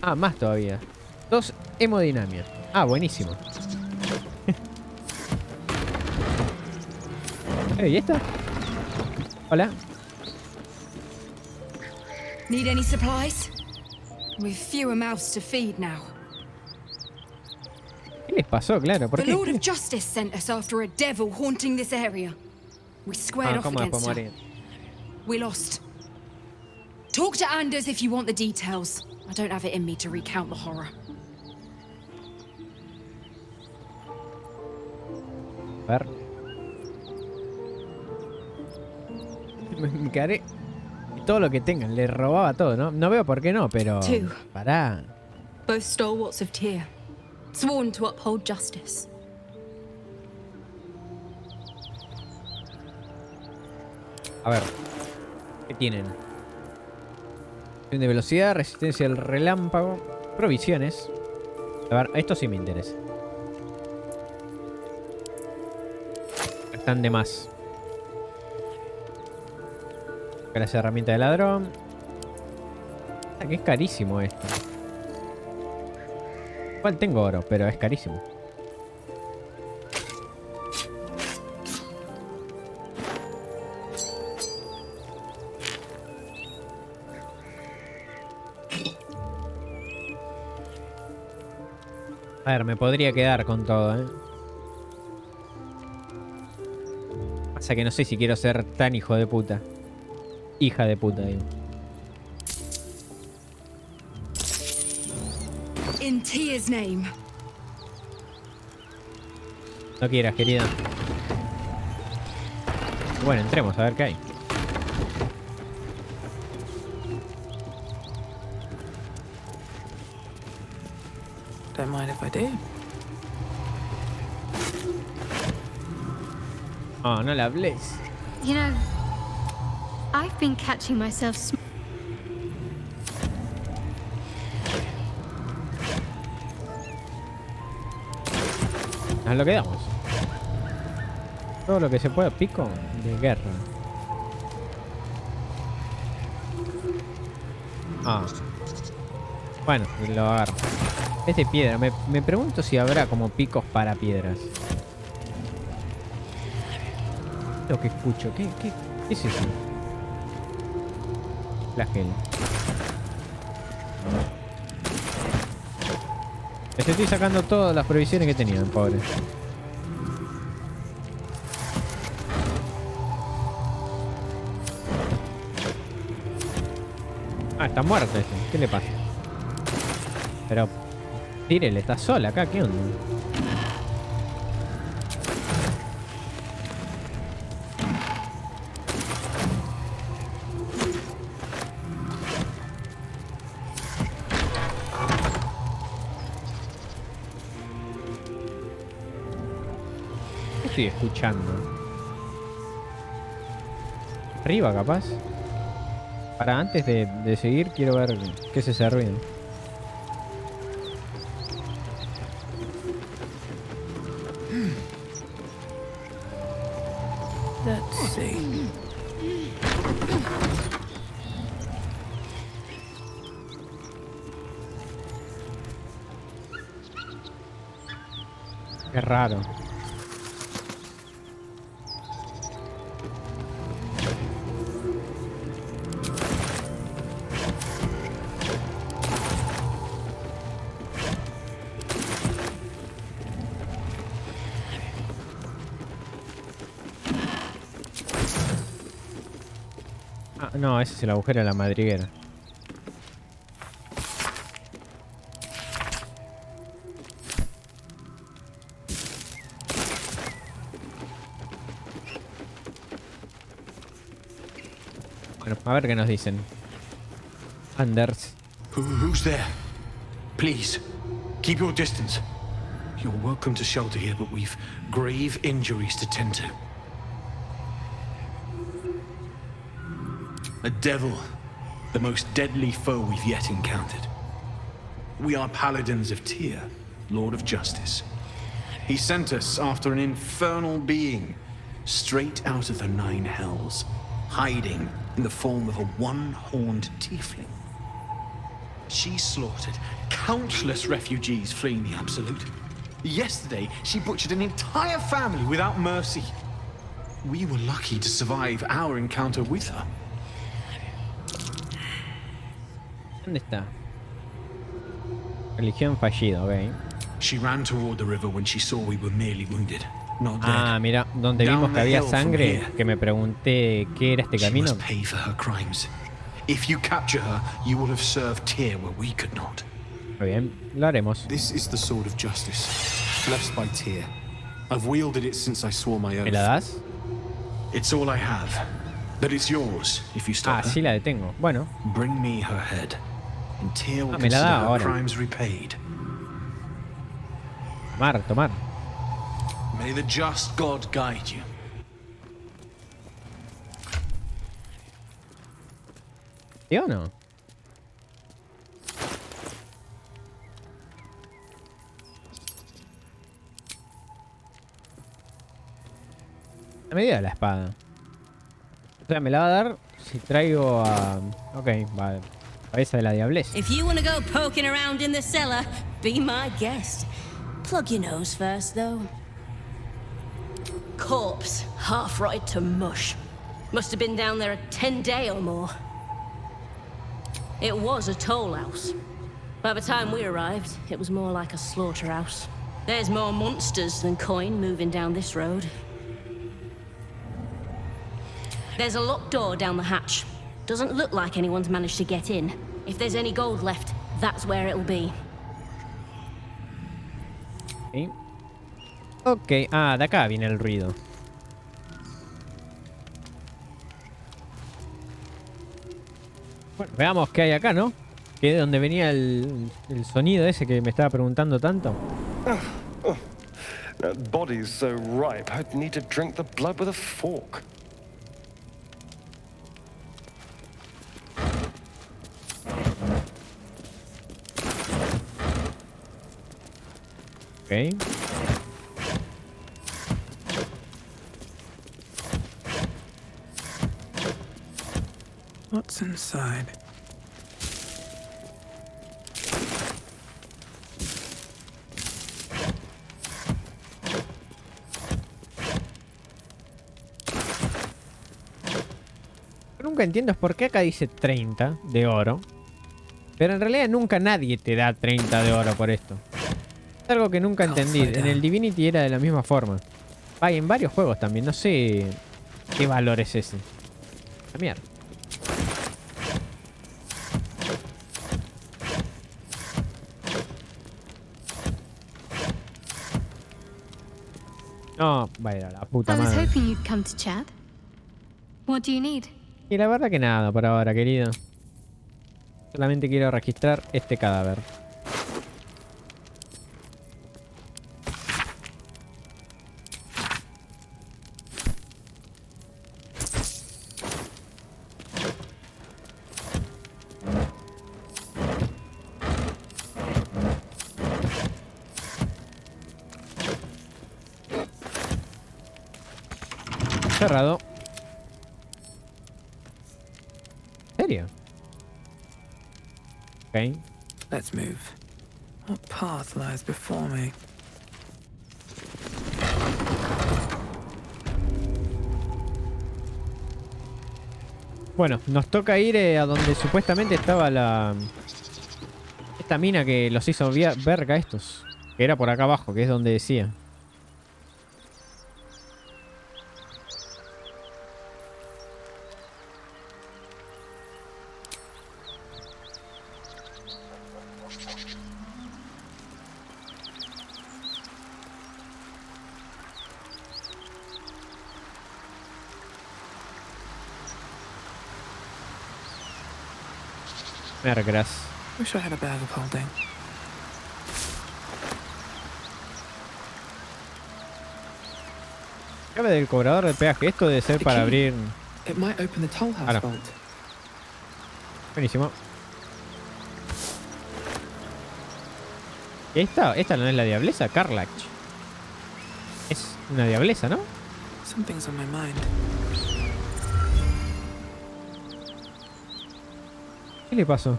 Ah, más todavía. 2 hemodinamias. Ah, buenísimo. ¿Y esta? Hola. Need any supplies? We've fewer mouths to feed now. ¿Qué les pasó, claro? ¿Por The qué? Lord of Justice sent us after a devil haunting this area. We squared off ¿Cómo después against her. morir? We lost. Talk to Anders if you want the details. I don't have it in me to recount the horror. A ver. Me quedaré. Todo lo que tengan, le robaba todo, ¿no? No veo por qué no, pero. Two. Pará. Both stalwarts of Tyr, sworn to uphold justice. A ver. ¿Qué tienen? De velocidad, resistencia al relámpago, provisiones. A ver, esto sí me interesa. Están de más. Gracias a herramienta de ladrón. Ah, que es carísimo esto. Igual tengo oro, pero es carísimo. A ver, me podría quedar con todo, ¿eh? Pasa que no sé si quiero ser tan hijo de puta. Hija de puta, digo. In Tyr's name. No quieras, querida. Bueno, entremos a ver qué hay. Don't mind if I do. Oh, no la hables. You know, I've been catching myself A lo que damos. Todo lo que se pueda, pico de guerra. Ah. Bueno, lo agarro. Es de piedra. Me pregunto si habrá como picos para piedras. Lo que escucho. ¿Qué es eso? Flagelo. Les estoy sacando todas las provisiones que tenían, pobres. Ah, está muerto ese. ¿Qué le pasa? Pero... Tírele, está sola acá. ¿Qué onda? ¿Qué estoy escuchando? Arriba, capaz. Para antes de seguir, quiero ver qué es ese ruido. Let's see. Qué raro. Ah, no, ese es el agujero de la madriguera. Bueno, a ver qué nos dicen. Anders. Who's there? Please, keep your distance. You're welcome to shelter here, but we've grave injuries to tend to. A devil, the most deadly foe we've yet encountered. We are paladins of Tyr, Lord of Justice. He sent us after an infernal being, straight out of the Nine Hells, hiding in the form of a one-horned tiefling. She slaughtered countless refugees fleeing the Absolute. Yesterday, she butchered an entire family without mercy. We were lucky to survive our encounter with her. ¿Dónde está? Religión fallida, ok. She ran toward the river when she saw we were merely wounded, not dead. Ah, mira, donde vimos que había sangre, que me pregunté qué era este camino. She must pay for her crimes. If you capture her, you will have served Tyr where we could not. Muy bien, lo haremos. This is the sword of justice, blessed by Tyr. I've wielded it since I swore my oath. ¿Me la das? It's all I have, but it's yours if you stop her. Sí la detengo. Bueno. Bring me her head, and Tyr will me la da consider her ahora. crimes repaid. Tomar. May the just God guide you. ¿Sí o no? La medida de la espada. O sea, me la va a dar si traigo a... Ok, vale. Cabeza de la diableza. If you want to go poking around in the cellar, be my guest. Plug your nose first, though. Corpse, half rotted to mush. Must have been down there a 10-day or more. It was a toll house. By the time we arrived, it was more like a slaughterhouse. There's more monsters than coin moving down this road. There's a locked door down the hatch. Doesn't look like anyone's managed to get in. If there's any gold left, that's where it'll be. Okay. Ok, ah, de acá viene el ruido. Bueno, veamos qué hay acá, ¿no? Que es de donde venía el sonido ese que me estaba preguntando tanto. That body's so ripe, I'd need to drink the blood with a fork. Ok. What's inside? Lo que nunca entiendo es por qué acá dice 30 de oro. Pero en realidad nunca nadie te da 30 de oro por esto. Es algo que nunca entendí. En el Divinity era de la misma forma. Hay en varios juegos también. No sé qué valor es ese. La mierda. No, vaya la puta I was madre. hoping you'd come to chat. What do you need? Y la verdad que nada por ahora, querido. Solamente quiero registrar este cadáver. Cerrado. ¿En serio? Ok. Let's move. What path lies before me? Bueno, nos toca ir a donde supuestamente estaba la... Esta mina que los hizo verga estos. Que era por acá abajo, que es donde decía. Mergras. Wish I had a bag of holding. Llave del cobrador de peaje. Esto debe ser para abrir... It might open the toll house no. vault. Buenísimo. ¿Y esta no es la diablesa? Karlach. Es una diablesa, ¿no? Something's on my mind. ¿Qué le pasó?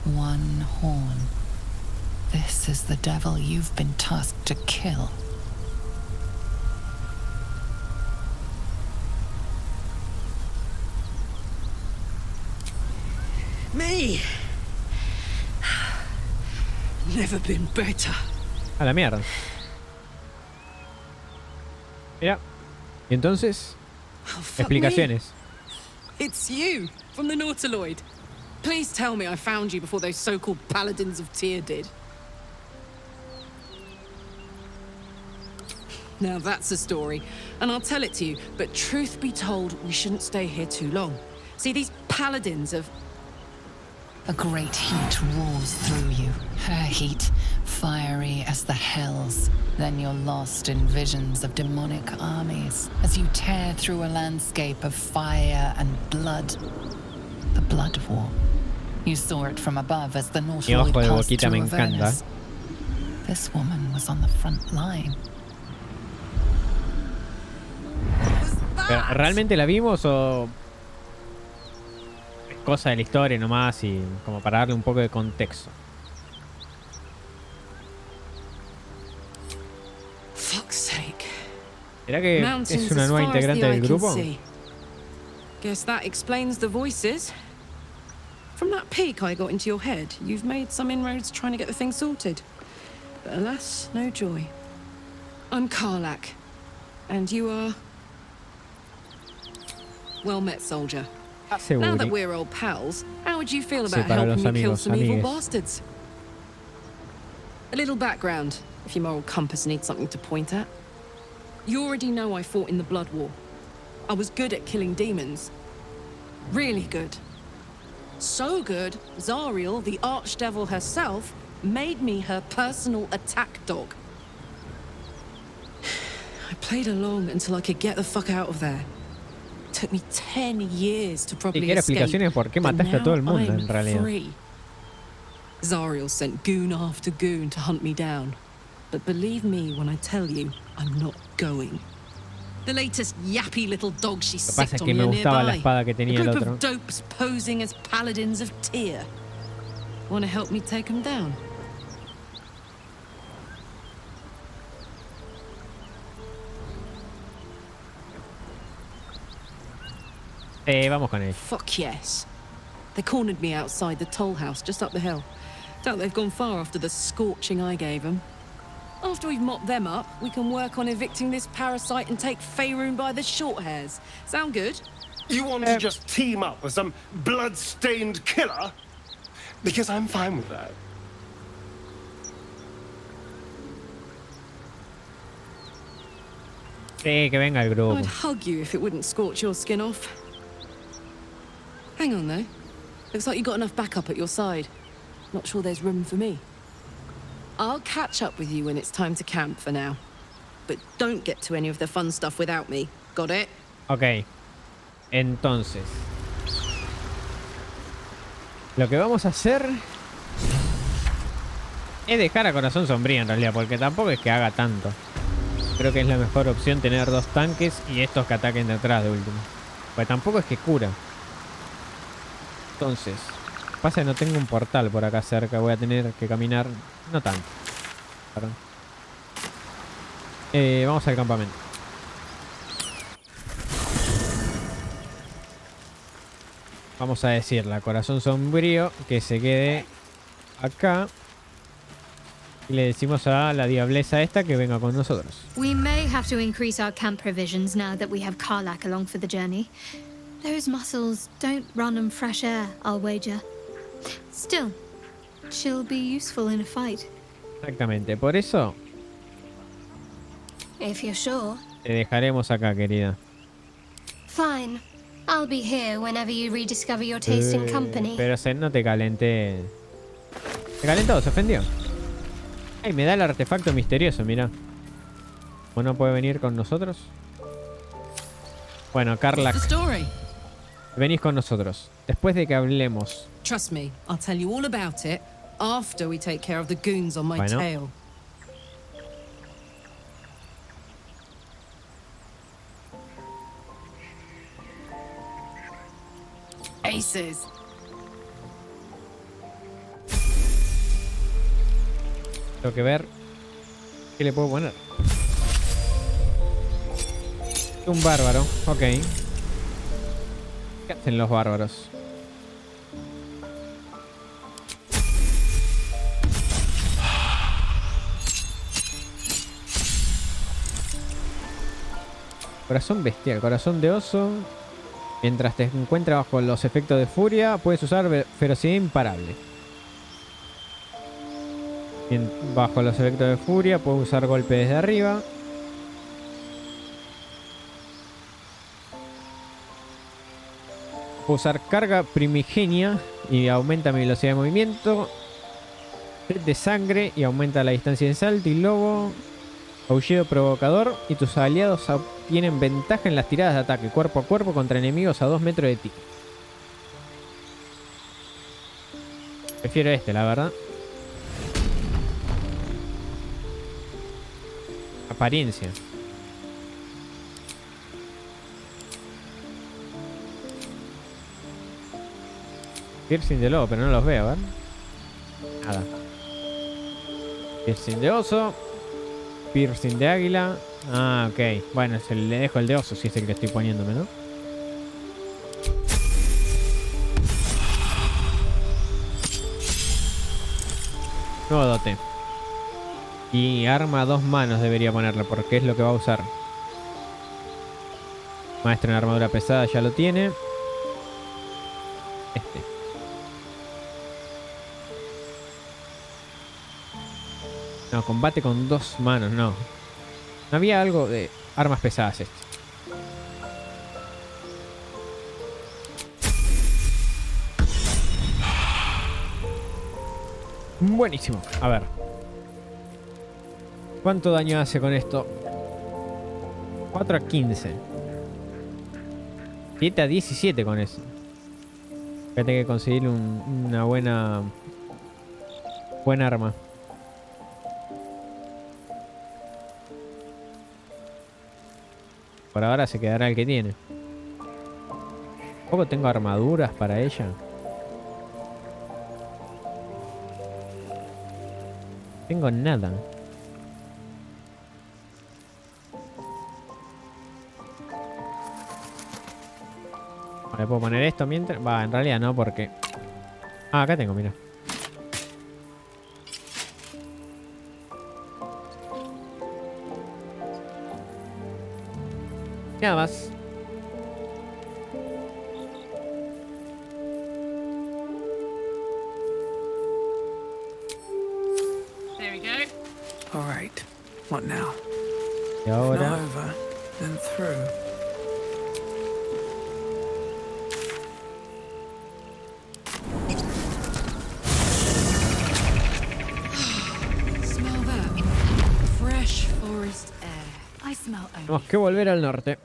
One horn. This is the devil you've been tasked to kill. Me. Never been better. A la mierda. Mira. Y entonces, Oh, fuck explicaciones. me. It's you, from the Nautiloid. Please tell me I found you before those so-called paladins of Tyr did. Now that's a story, and I'll tell it to you, but truth be told, we shouldn't stay here too long. See, these paladins of... A great heat roars through you, her heat, fiery as the hells. Then you're lost in visions of demonic armies as you tear through a landscape of fire and blood. The Blood War. You saw it from above as the Nautiloid ojo de passed boquita me through encanta. Avernus. This woman was on the front line. Pero, ¿realmente la vimos o es cosa de la historia nomás y como para darle un poco de contexto? Fuck's sake. ¿Será que Mountains es una as nueva far as the integrante eye del can grupo? see. Guess that explains the voices. From that peek I got into your head, you've made some inroads trying to get the thing sorted. But alas, no joy. I'm Karlak, and you are... Well met, soldier. Now that Acebury. we're old pals, how would you feel Sí, about para helping los me kill amigos, some evil amigues. bastards? A little background, if your moral compass needs something to point at. You already know I fought in the Blood War. I was good at killing demons. Really good. So good, Zariel, the archdevil herself, made me her personal attack dog. I played along until I could get the fuck out of there. Took me 10 years to Y properly quiero escape. explicaciones por qué but mataste a todo el now mundo I'm en realidad. free. Zariel sent goon after goon to hunt me down. But believe me when I tell you, I'm not going. The latest yappy little dog she Lo que pasa es sicked que on me you gustaba la nearby. espada que A tenía el group otro. of dopes posing as paladins of Tyr. Want to help me take them down? Vamos con él. Fuck yes. They cornered me outside the toll house just up the hill. Doubt they've gone far after the scorching I gave them. After we've mopped them up, we can work on evicting this parasite and take Faerun by the short hairs. Sound good? You want to just team up with some blood-stained killer? Because I'm fine with that. Sí, que venga el grupo. I'd hug you if it wouldn't scorch your skin off. Hang on, though. Looks like you got enough backup at your side. Not sure there's room for me. I'll catch up with you when it's time to camp for now. But don't get to any of the fun stuff without me. Got it? Ok. Entonces. Lo que vamos a hacer es dejar a Corazón Sombrío en realidad, porque tampoco es que haga tanto. Creo que es la mejor opción tener dos tanques y estos que ataquen de atrás de último. Pues tampoco es que cura. Entonces, pasa que no tengo un portal por acá cerca. Voy a tener que caminar. No tanto. Perdón. Vamos al campamento. Vamos a decirle a Corazón Sombrío que se quede acá. Y le decimos a la diableza esta que venga con nosotros. We may have to increase our camp provisions now that we have Karlak along for the journey. Those muscles don't run on fresh air, I'll wager. Still, she'll be useful in a fight. Exactamente, por eso If you're sure. te dejaremos acá, querida. Fine. I'll be here whenever you rediscover your taste in company. Pero no te calenté. ¿Se calentó? ¿Se ofendió? Ay, me da el artefacto misterioso, mira. ¿O no puede venir con nosotros? Bueno, Karlak, What's the story? venís con nosotros. Después de que hablemos. Trust me, I'll tell you all about it after we take care of the goons on my Bueno. tail. Aces. Tengo que ver qué le puedo poner. Un bárbaro, ok. ¿Qué hacen los bárbaros? Corazón bestial, corazón de oso. Mientras te encuentres bajo los efectos de furia, puedes usar ferocidad imparable. Bajo los efectos de furia, puedes usar golpe desde arriba. Puedo usar carga primigenia y aumenta mi velocidad de movimiento. Sed de sangre y aumenta la distancia de salto y lobo. Aullido provocador y tus aliados obtienen ventaja en las tiradas de ataque cuerpo a cuerpo contra enemigos a 2 metros de ti. Prefiero este, la verdad. Apariencia. Piercing de lobo, pero no los veo, ¿ver? Nada. Piercing de oso. Piercing de águila. Ah, ok. Bueno, le dejo el de oso si es el que estoy poniéndome, ¿no? Nuevo dote. Y arma a 2 manos debería ponerle porque es lo que va a usar. Maestro en armadura pesada ya lo tiene. Este. No, combate con 2 manos, no. No había algo de armas pesadas este. Buenísimo. A ver. ¿Cuánto daño hace con esto? 4 a 15. 7 a 17 con eso. Voy a tener que conseguir una buena arma. Por ahora se quedará el que tiene. Tampoco tengo armaduras para ella. Tengo nada. ¿Le puedo poner esto mientras? Va, en realidad no, porque... Ah, acá tengo, mira. Nada más. There we go. All right. What now? Y ahora... Not over, then through. Smell that? Fresh forest air. I smell only. Tenemos que volver al norte.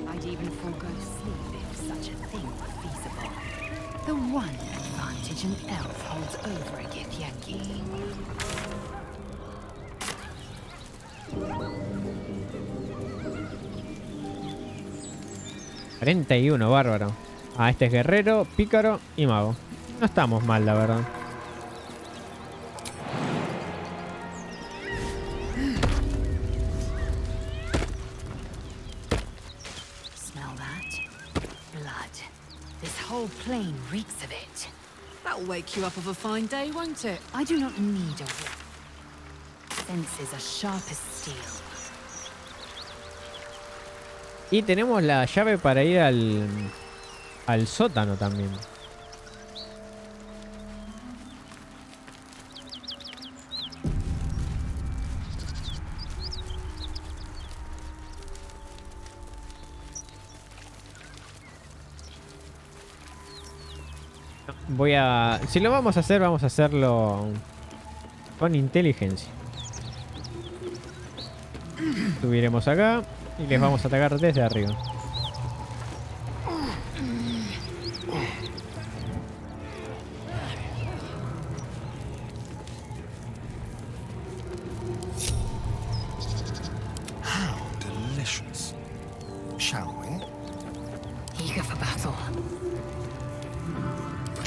I'd even forego sleep if such a thing were feasible. The one advantage an elf holds over a Githyanki. 41, bárbaro. Ah, este es guerrero, pícaro y mago. No estamos mal, la verdad. Smell that? Blood. This whole plain reeks of it. That'll wake you up of a fine day, won't it? I do not need a senses are sharp as steel. Y tenemos la llave para ir al sótano también. Si lo vamos a hacer, vamos a hacerlo con inteligencia. Subiremos acá y les vamos a atacar desde arriba. How delicious. Shall we? Eager for battle.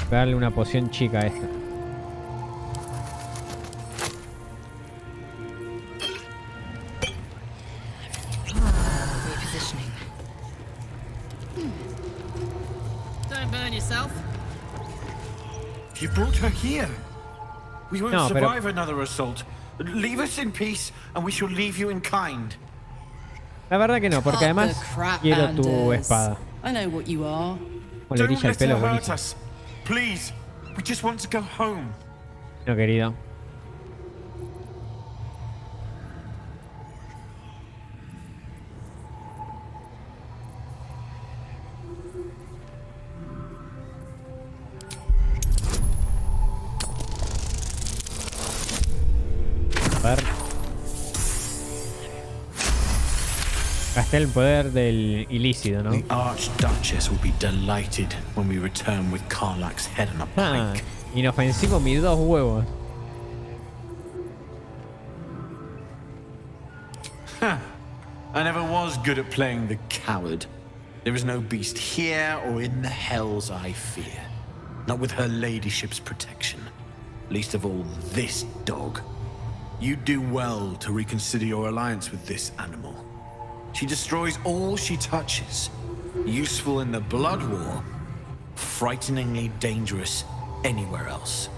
Voy a darle una poción chica a esta. her here. We won't No, pero- survive another assault. Leave us in peace, and we shall leave you in kind. La verdad que no, porque Cut además the crap, quiero tu Anders. espada. I know what you are. Con la Don't orilla del let her pelo, hurt buenísimo. us. Please, we just want to go home. No, querido. A ver. Gasté el poder del ilícito, ¿no? The Archduchess will be delighted when we return with Karlach's head on a Ah, pike. inofensivo mis 2 huevos. I never was good at playing the coward. There is no beast here or in the hells I fear. Not with her ladyship's protection. Least of all, this dog. You do well to reconsider your alliance with this animal. She destroys all she touches. Useful in the blood war. Frighteningly dangerous anywhere else.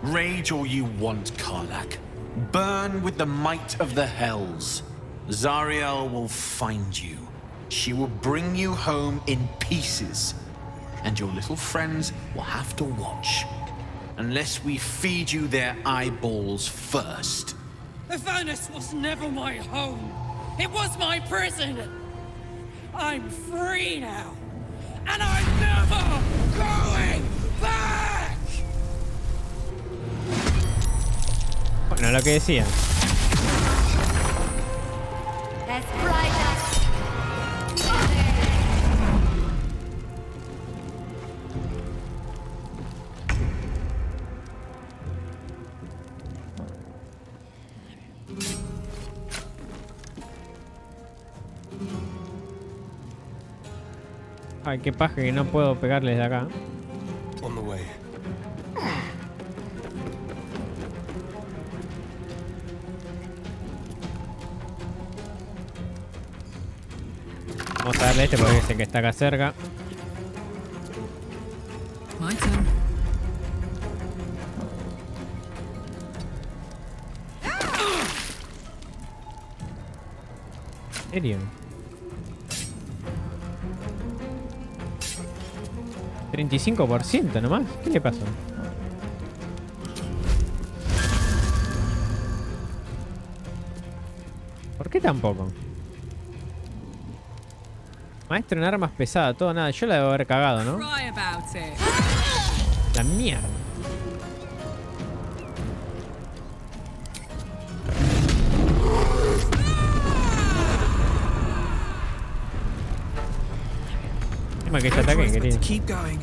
Rage all you want, Karlach. Burn with the might of the hells. Zariel will find you. She will bring you home in pieces. And your little friends will have to watch. Unless we feed you their eyeballs first. The furnace was never my home. It was my prison. I'm free now. And I'm never going back! Bueno, lo que decía. Ay, qué paja que no puedo pegarles de acá. On the way. Vamos a darle este porque es el que está acá cerca. My turn. ¿En serio? 35% nomás. ¿Qué le pasó? ¿Por qué tampoco? Maestro en armas pesada, todo nada. Yo la debo haber cagado, ¿no? Cry about it. La mierda. Encima que ya ataque, querido. Keep going.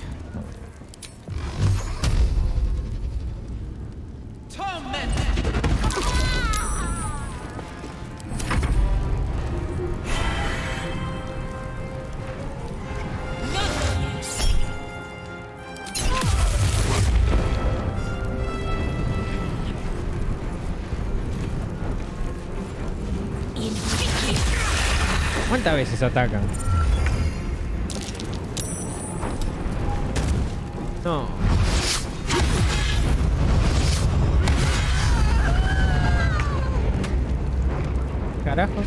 ¿Cuántas veces atacan? No. Carajos.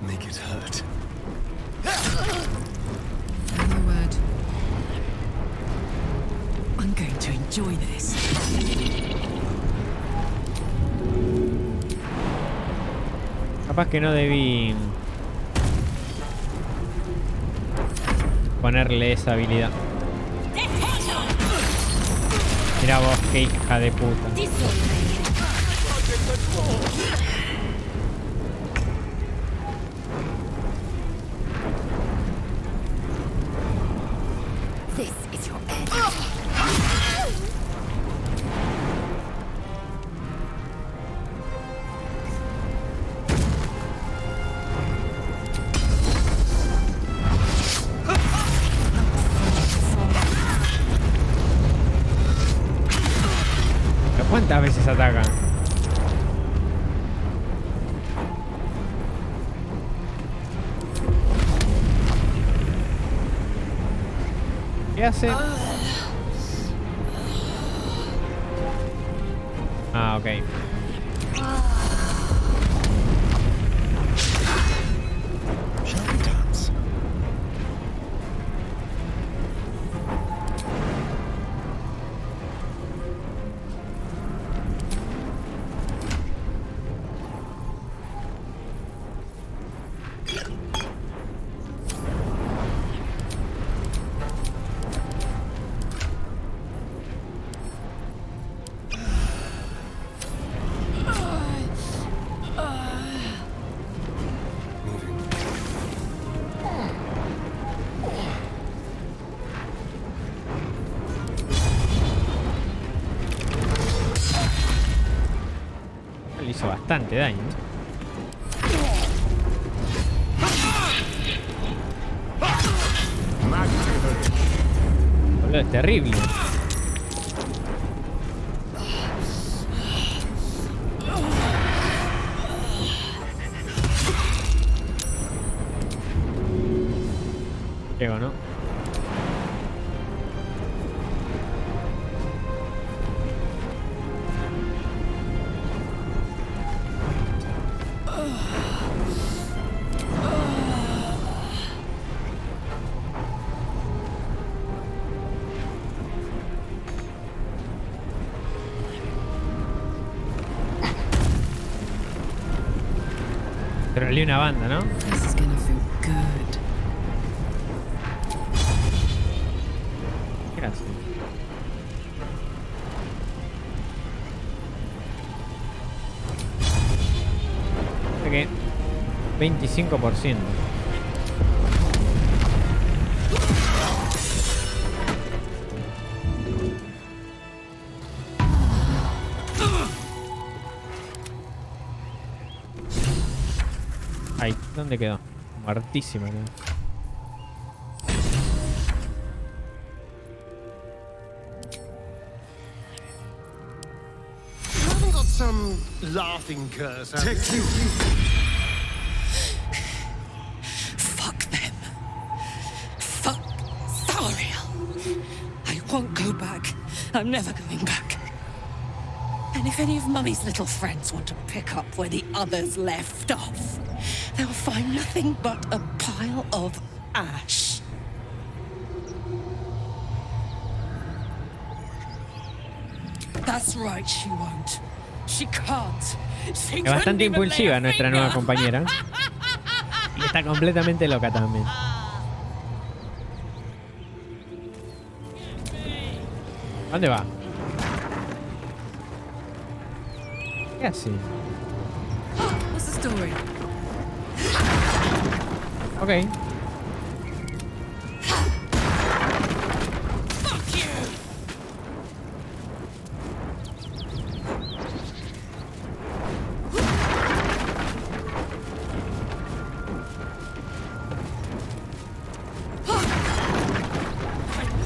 Make it hurt. My word. I'm going to enjoy this. Capaz que no debí ponerle esa habilidad. Mira vos, qué hija de puta. This is your end. ¿Cuántas veces atacan? ¿Qué hace? Ah, ok. Le hizo bastante daño. Boludo, es terrible. Llego, ¿no? Pero le una banda, ¿no? This is gonna feel good. Gracias. Ok. 25%. Ahí, ¿dónde quedó? Muertísima, ¿no? Haven't got some laughing curse. Fuck them. Fuck Thariel. I won't go back. I'm never going back. And if any of Mummy's little friends want to pick up where the others left off, they'll find nothing but a pile of ash. That's right, she won't. She can't. She Es bastante couldn't even lay impulsiva a nuestra finger. nueva compañera. Y está completamente loca también. ¿Dónde va? ¿Qué hace? What's the story? Ok.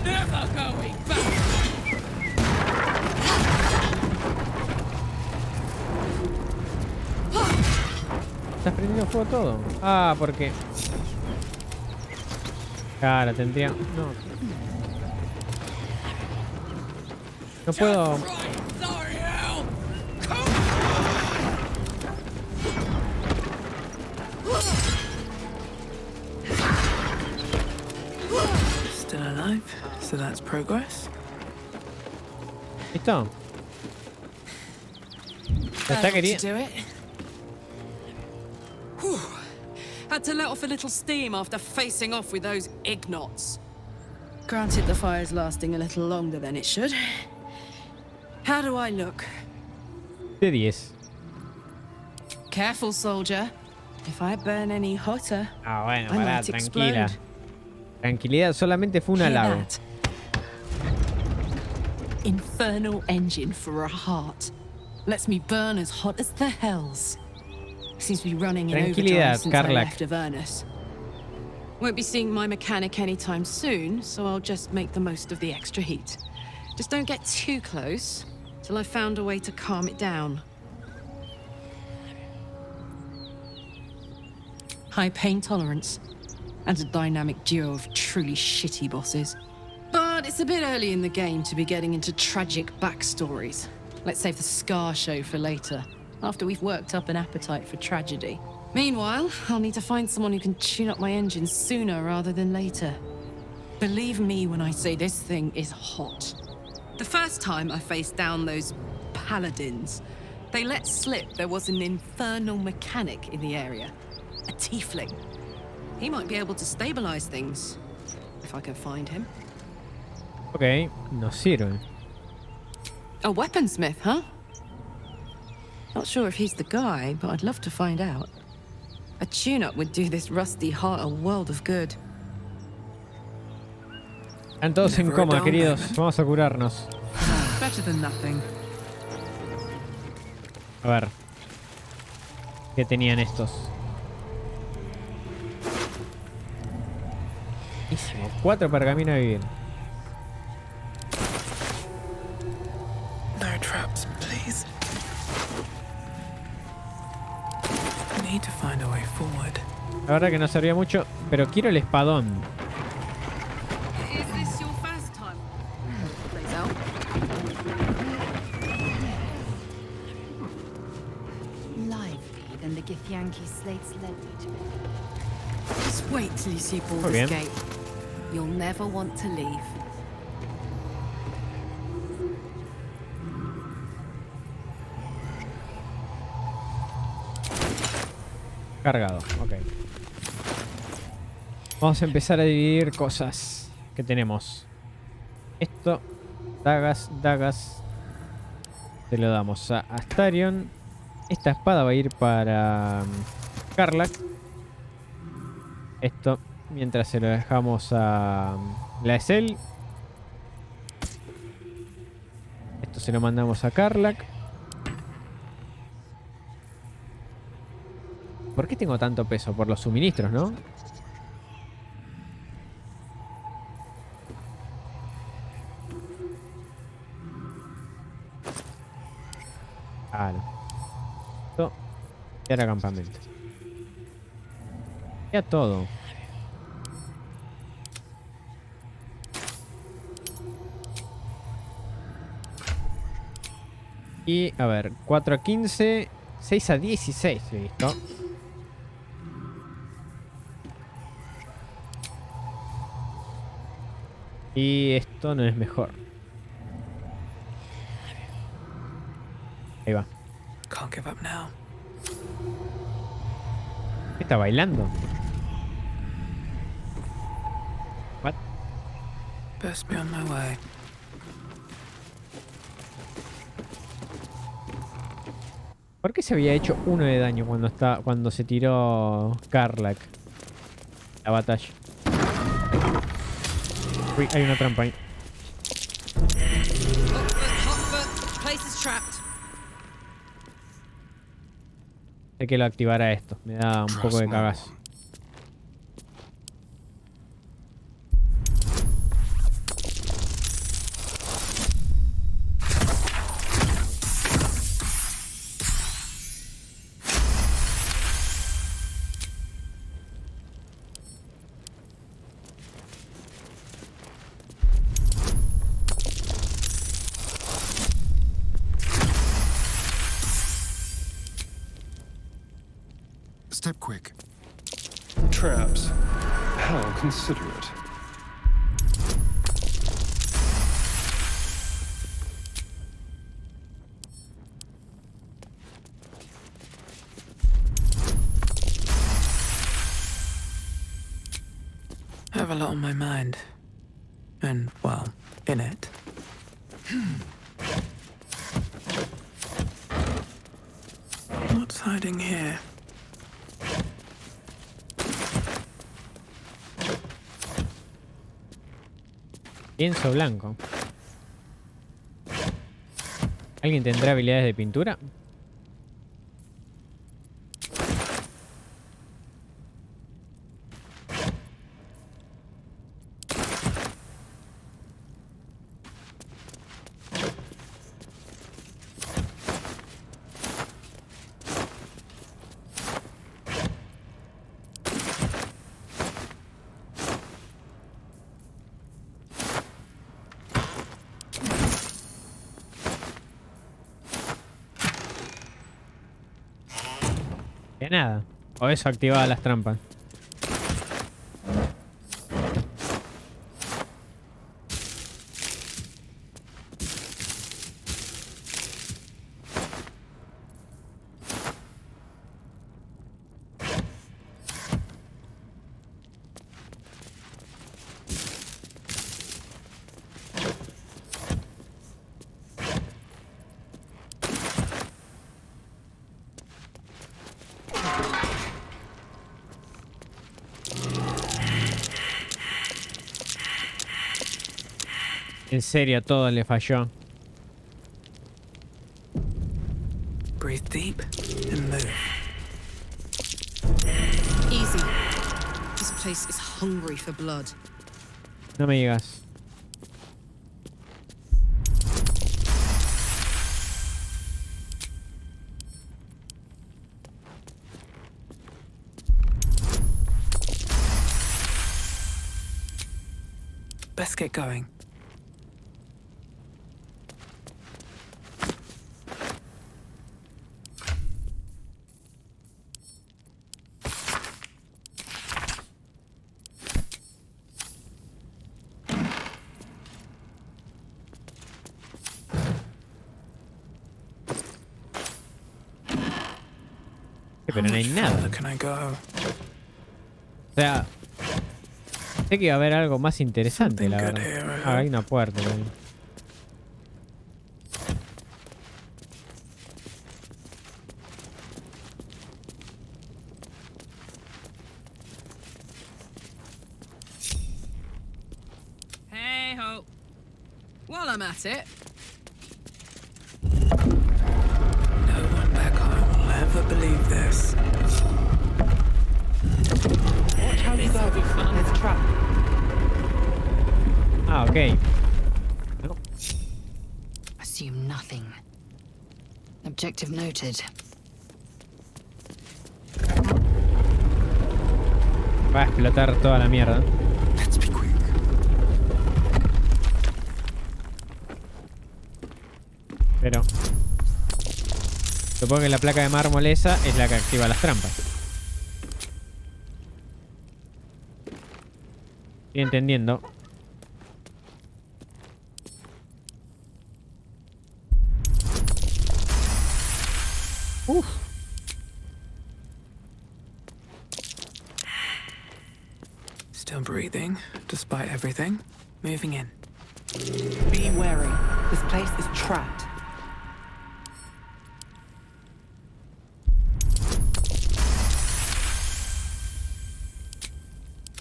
Never going back. ¿Estás prendiendo fuego todo? Ah, porque... Claro, tendría... No. No puedo... Still alive, so that's progress. ¿Listo? ¿Te está queriendo? do it. Whew. Had to let off a little steam after facing off with those ignots. Granted, the fire's lasting a little longer than it should. How do I look? De 10. Careful, soldier. If I burn any hotter, Ah, bueno, I pará, might tranquila. explode. Tranquilidad, solamente fue un Hear halago. that? Infernal engine for a heart. Lets me burn as hot as the hells. Seems to be running in Tranquilidad, overdrive since I Karlak. left Avernus. Won't be seeing my mechanic anytime soon, so I'll just make the most of the extra heat. Just don't get too close, till I found a way to calm it down. High pain tolerance, and a dynamic duo of truly shitty bosses. But it's a bit early in the game to be getting into tragic backstories. Let's save the Scar show for later, after we've worked up an appetite for tragedy. Meanwhile, I'll need to find someone who can tune up my engine sooner rather than later. Believe me when I say this thing is hot. The first time I faced down those paladins, they let slip there was an infernal mechanic in the area. A tiefling. He might be able to stabilize things, if I can find him. Ok, nos sirve. A weaponsmith, huh? Not sure if he's the guy, but I'd love to find out. A tune-up would do this rusty heart a world of good. Están todos en coma, queridos. Vamos a curarnos. Better than nothing. A ver. ¿Qué tenían estos? Buenísimo. 4 para camino a vivir. No traps, please. I need to find a way forward. La verdad que no servía mucho, pero quiero el espadón. Is this your first time? Plays out. Lively than the Githyanki slates led me to believe. Just wait till you see Muy Baldur's bien. Gate. You'll never want to leave. Cargado, ok. Vamos a empezar a dividir cosas que tenemos. Esto, dagas. Se lo damos a Astarion. Esta espada va a ir para Karlak. Esto, mientras se lo dejamos a la Esel. Esto se lo mandamos a Karlak. ¿Por qué tengo tanto peso? Por los suministros, ¿no? Claro. Esto. Y ahora campamento. Ya todo. Y, a ver, 4 a 15, 6 a 16, listo. Y esto no es mejor. Ahí va. Can't give up now. ¿Qué está bailando? What? Best be on my way. ¿Por qué se había hecho 1 de daño cuando se tiró Karlak? La batalla. Uy, hay una trampa ahí. Hay que lo activará esto. Me da un poco de cagazo. Step quick. Traps. How considerate. I have a lot on my mind. And, well, in it. What's hiding here? Lienzo blanco. ¿Alguien tendrá habilidades de pintura? Que nada. O eso activaba las trampas. En serio, todo le falló. Breathe deep and move. Easy. This place is hungry for blood. No me digas. Best get going. Pero no hay nada. O sea, sé que iba a haber algo más interesante, la verdad. Ah, hay una puerta ahí. Hey ho. While I'm at it. No one back home will ever believe this. Watch how you go. There's a trap. Ah, ok. No. Assume nothing. Objective noted. Va a explotar toda la mierda. Let's be quick. Pero supongo que la placa de mármol esa es la que activa las trampas. Estoy entendiendo. Uf. Still breathing, despite everything. Moving in. Be wary. This place is trapped.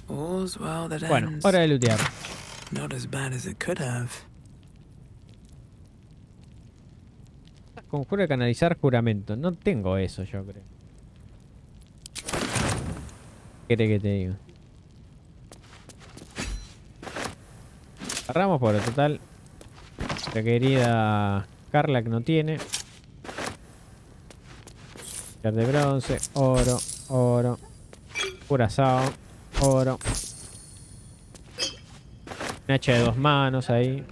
All's well that Bueno, ends. hora de lootear. Not as bad as it could have. Conjuro de canalizar juramento. No tengo eso, yo creo. ¿Qué querés que te diga? Agarramos por el total. La querida Carla que no tiene. Char de bronce, oro, oro. Curazao, oro. Un hacha de 2 manos ahí.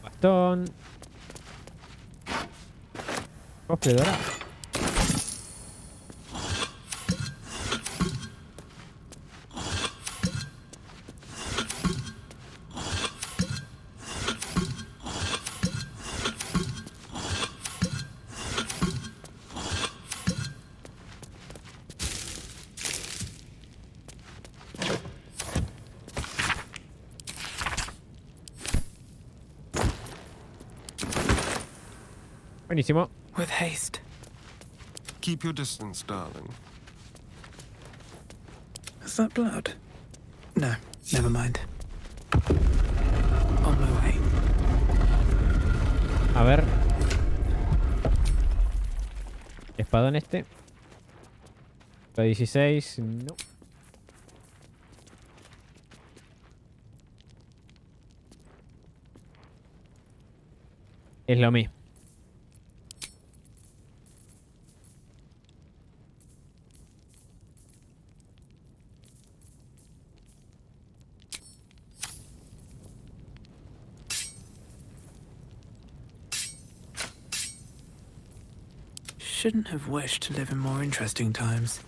Bastón. Cofre dorado. Buenísimo. With haste. Keep your distance, darling. Is that blood? No, never mind. On my way. A ver. Espadón este. 16. No. Es lo mismo. shouldn't have wished to live in more interesting times.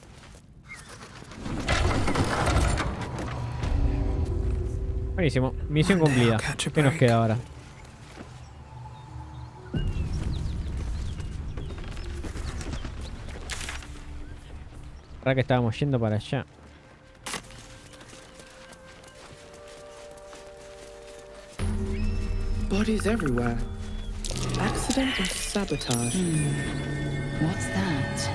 Buenísimo. Misión cumplida. ¿Qué nos queda ahora? ¿Verdad que estábamos yendo para allá? Bodies everywhere. Accident or sabotage? What's that?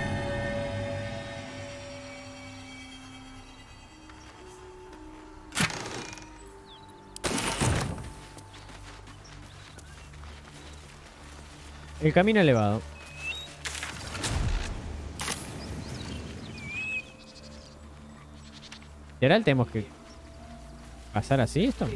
El camino elevado. ¿Literal tenemos que pasar así esto?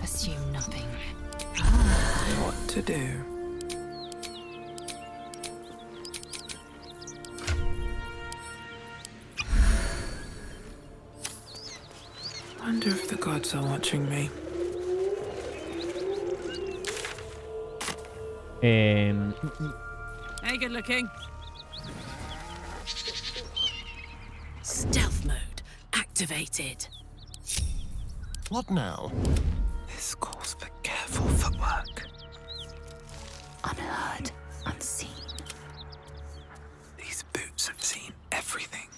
Assume nothing. What to do? Wonder if the gods are watching me. Hey, good looking. Stealth mode activated. What now? This calls for careful footwork. Unheard, unseen. These boots have seen everything.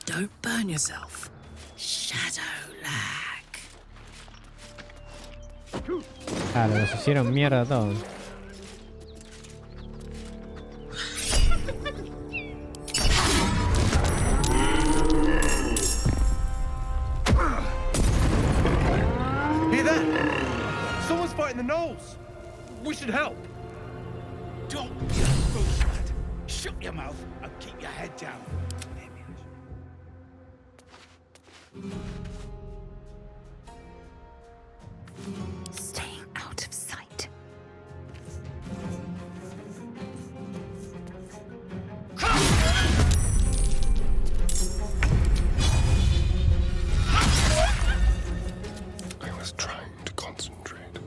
Don't burn yourself. Shadow lag. Claro, nos hicieron mierda todos. Hear that? Someone's fighting the gnolls. We should help. Don't be a fool, lad. Shut your mouth and keep your head down. Staying out of sight. I was trying to concentrate.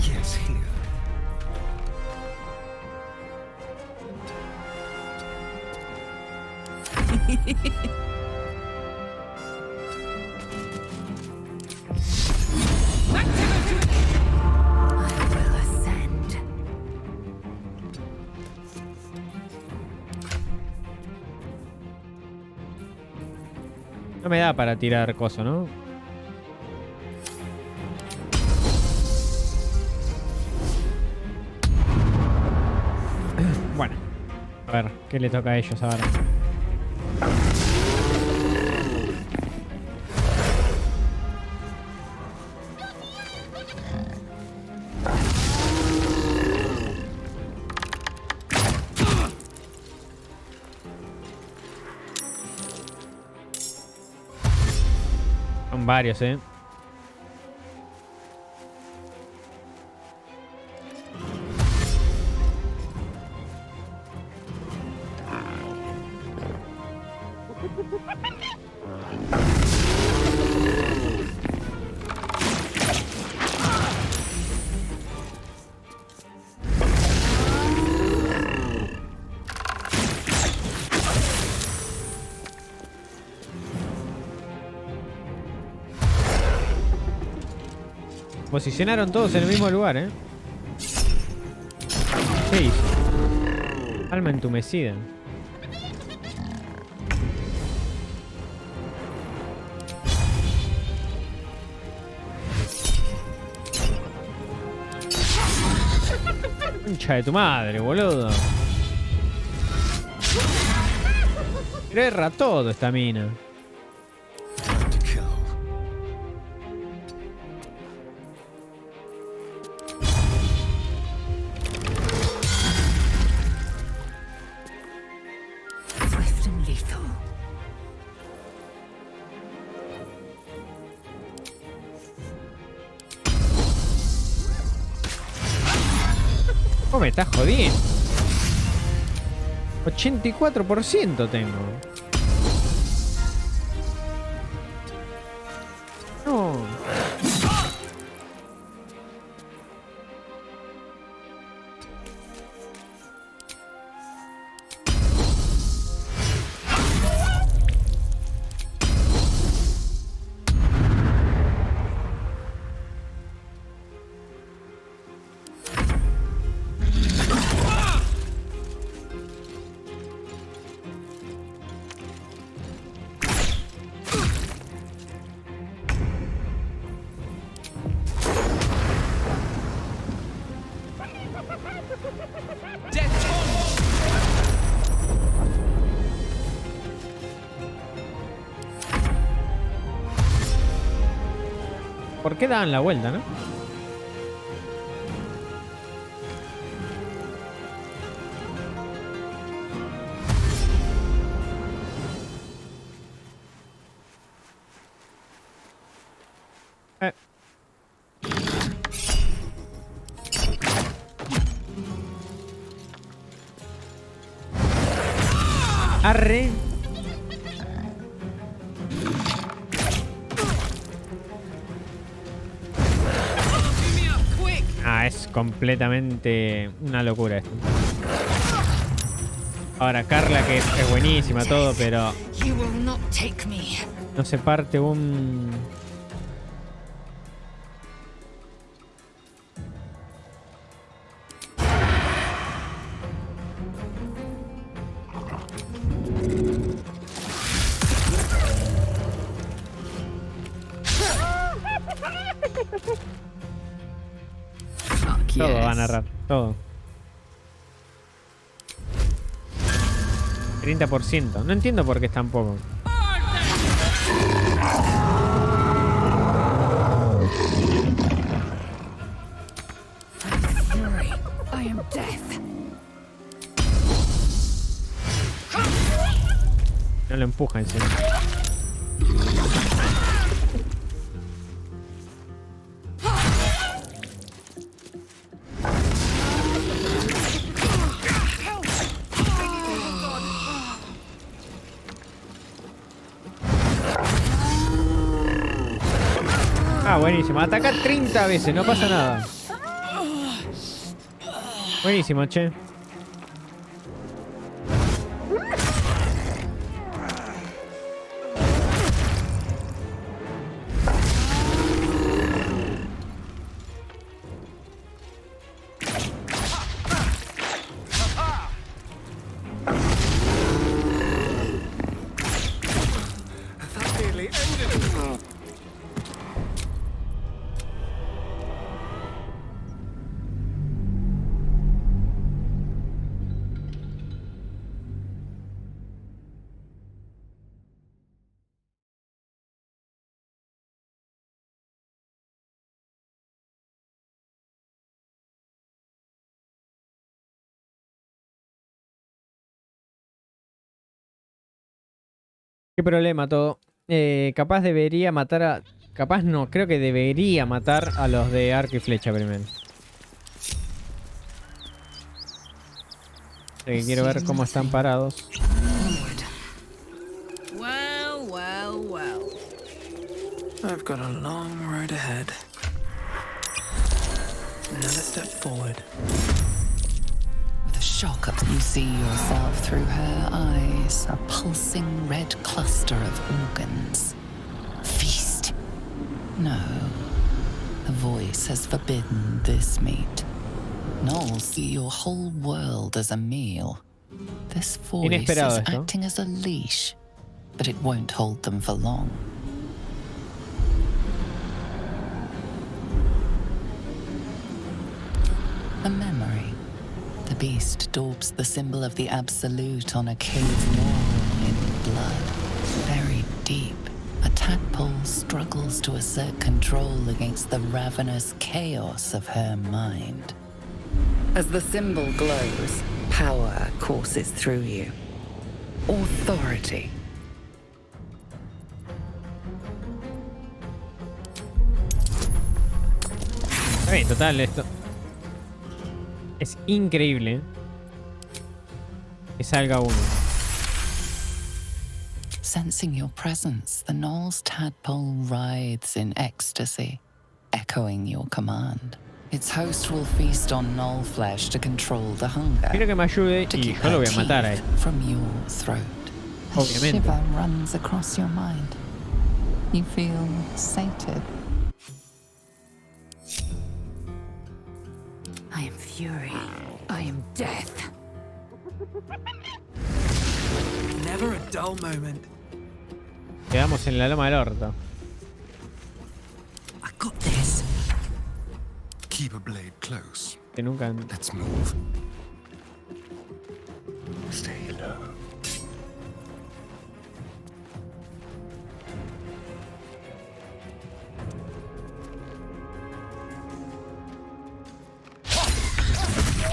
Yes, here. I will ascend. No me da para tirar coso, ¿no? Bueno. A ver, ¿qué le toca a ellos ahora? Son varios, ¿eh? Posicionaron todos en el mismo lugar, ¿eh? ¿Qué hizo? Alma entumecida. Concha de tu madre, boludo. Pero erra todo esta mina. ¿Cómo me estás jodiendo? 84% tengo. No. ¿Por qué daban la vuelta, no? Arre. Ah, es completamente una locura esto. Ahora Carla, que es buenísima todo, pero no se parte un... Todo va a narrar, todo. 30%. No entiendo por qué es tan poco. I am death. No lo empuja encima. Ah, buenísimo. Ataca 30 veces, no pasa nada. Buenísimo, che. ¿Qué problema todo? Capaz debería matar a... Capaz no, creo que debería matar a los de arco y flecha primero. Quiero ver cómo están parados. Well, well, well. I've got a long road ahead. Another step forward. With a shock up, you see yourself through her eyes, a pulsing red cluster of organs. Feast. No. The voice has forbidden this meat. Gnolls see your whole world as a meal. This voice is acting as a leash, but it won't hold them for long. A memory. The beast daubs the symbol of the Absolute on a cave wall in blood. Buried deep, a tadpole struggles to assert control against the ravenous chaos of her mind. As the symbol glows, power courses through you. Authority. Está bien, total, esto. Es increíble que salga uno. Sensing your presence, the Knoll's tadpole writhes in ecstasy, echoing your command. Its host will feast on Knoll flesh to control the hunger. Quiero que me ayude to y keep yo lo her voy a matar a teeth él. from your throat. A Obviamente. shiver runs across your mind. You feel sated. I am fury. I am death. Never a dull moment. Quedamos en la loma del orto. I got this. Keep a blade close. Que nunca... Let's move. Stay low.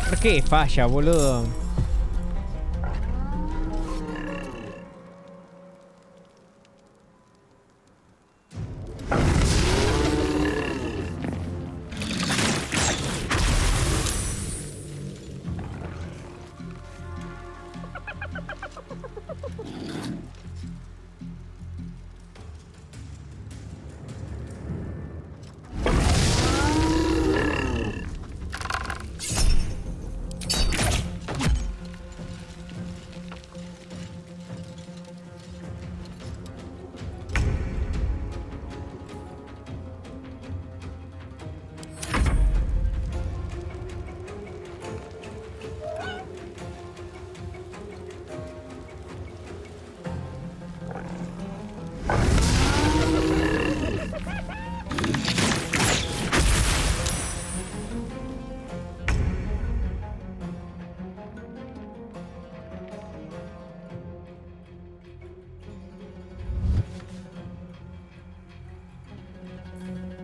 ¿Por qué falla, boludo?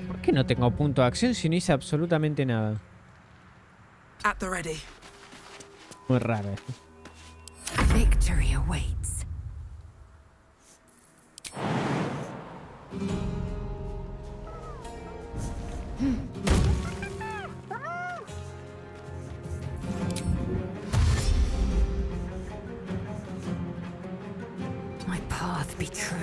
¿Por qué no tengo punto de acción si no hice absolutamente nada? At the ready. Muy raro esto. Victory awaits. My path be true.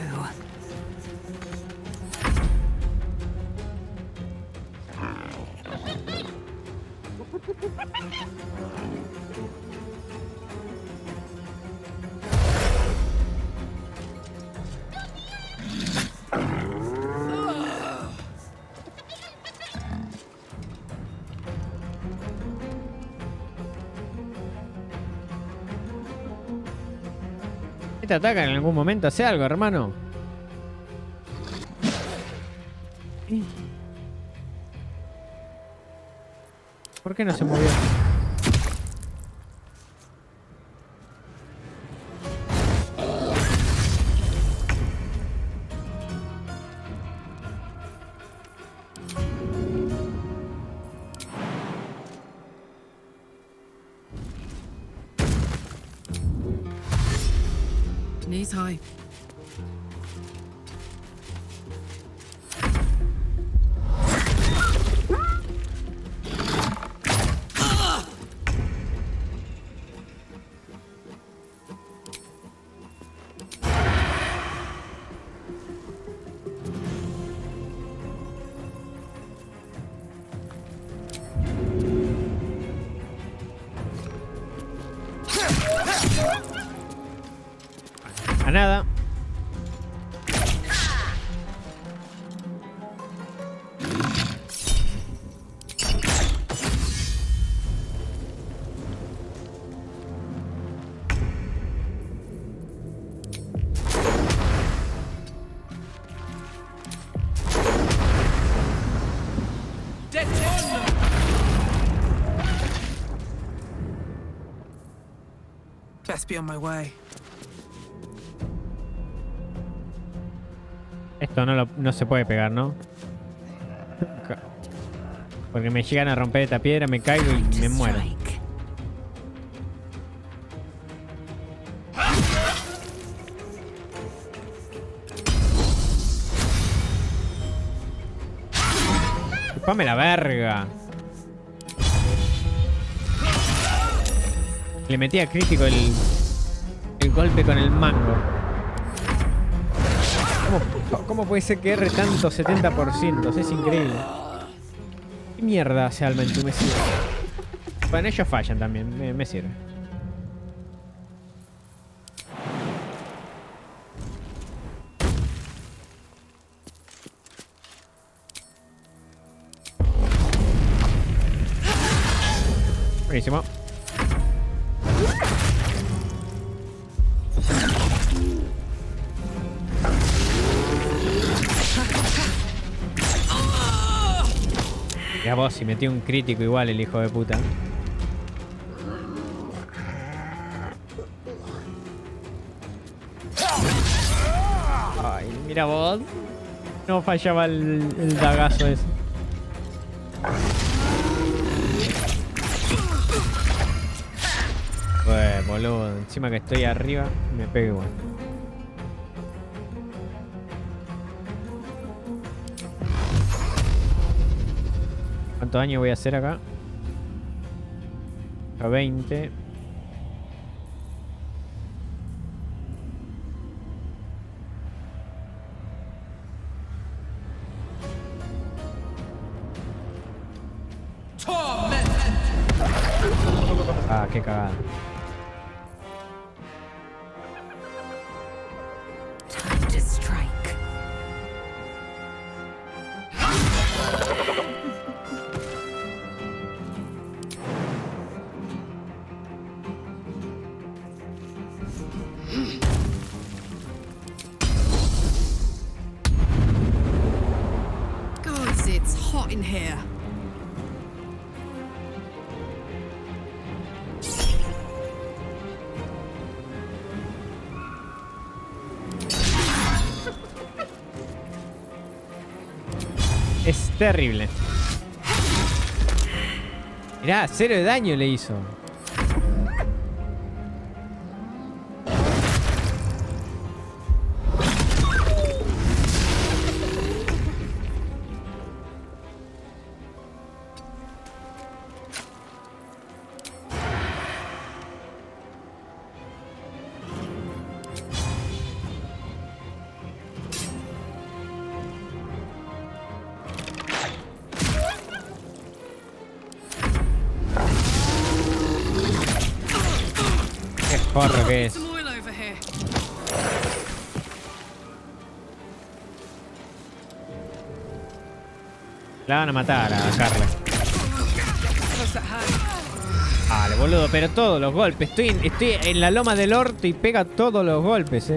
¿Te ataca en algún momento? Hace algo, hermano. ¿Por qué no se movió? Knees high. A nada. Best be on my way. Esto no se puede pegar, ¿no? Porque me llegan a romper esta piedra, me caigo y me muero. Chupame la verga. Le metía crítico el golpe con el mango. ¿Cómo puede ser que erre tanto 70%? Es increíble. ¿Qué mierda hace alma entumecida? Bueno, ellos fallan también. Me sirve. Buenísimo. Mira vos, si metió un crítico igual el hijo de puta. Ay, mira vos. No fallaba el dagazo ese. Pues, boludo, encima que estoy arriba, me pego igual. ¿Cuánto daño voy a hacer acá? A 20. Ah, qué cagada. Time to strike. Gods, it's hot in here. Es terrible. Mirá, 0 de daño le hizo. Porro que es. La van a matar a Carla. Vale, boludo, pero todos los golpes. Estoy en la loma del orto y pega todos los golpes,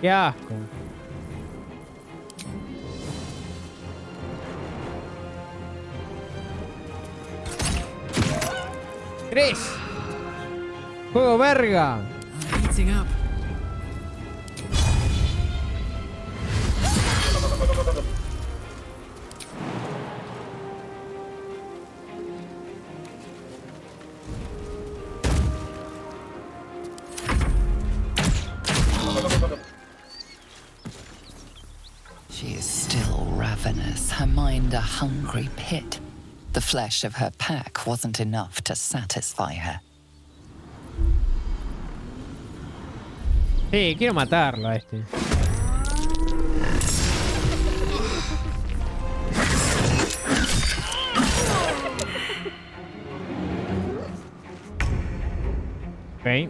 Qué asco. ¡3! ¡Juego verga! Heating up. She is still ravenous, her mind a hungry pit. The flesh of her pack wasn't enough to satisfy her. Sí, quiero matarlo a este. Ok.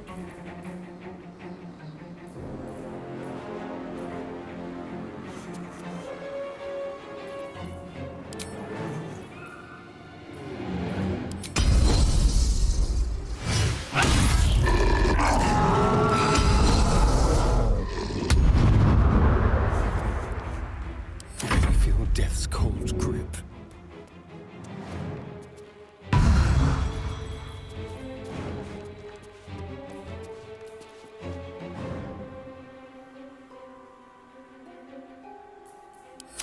Death's cold grip.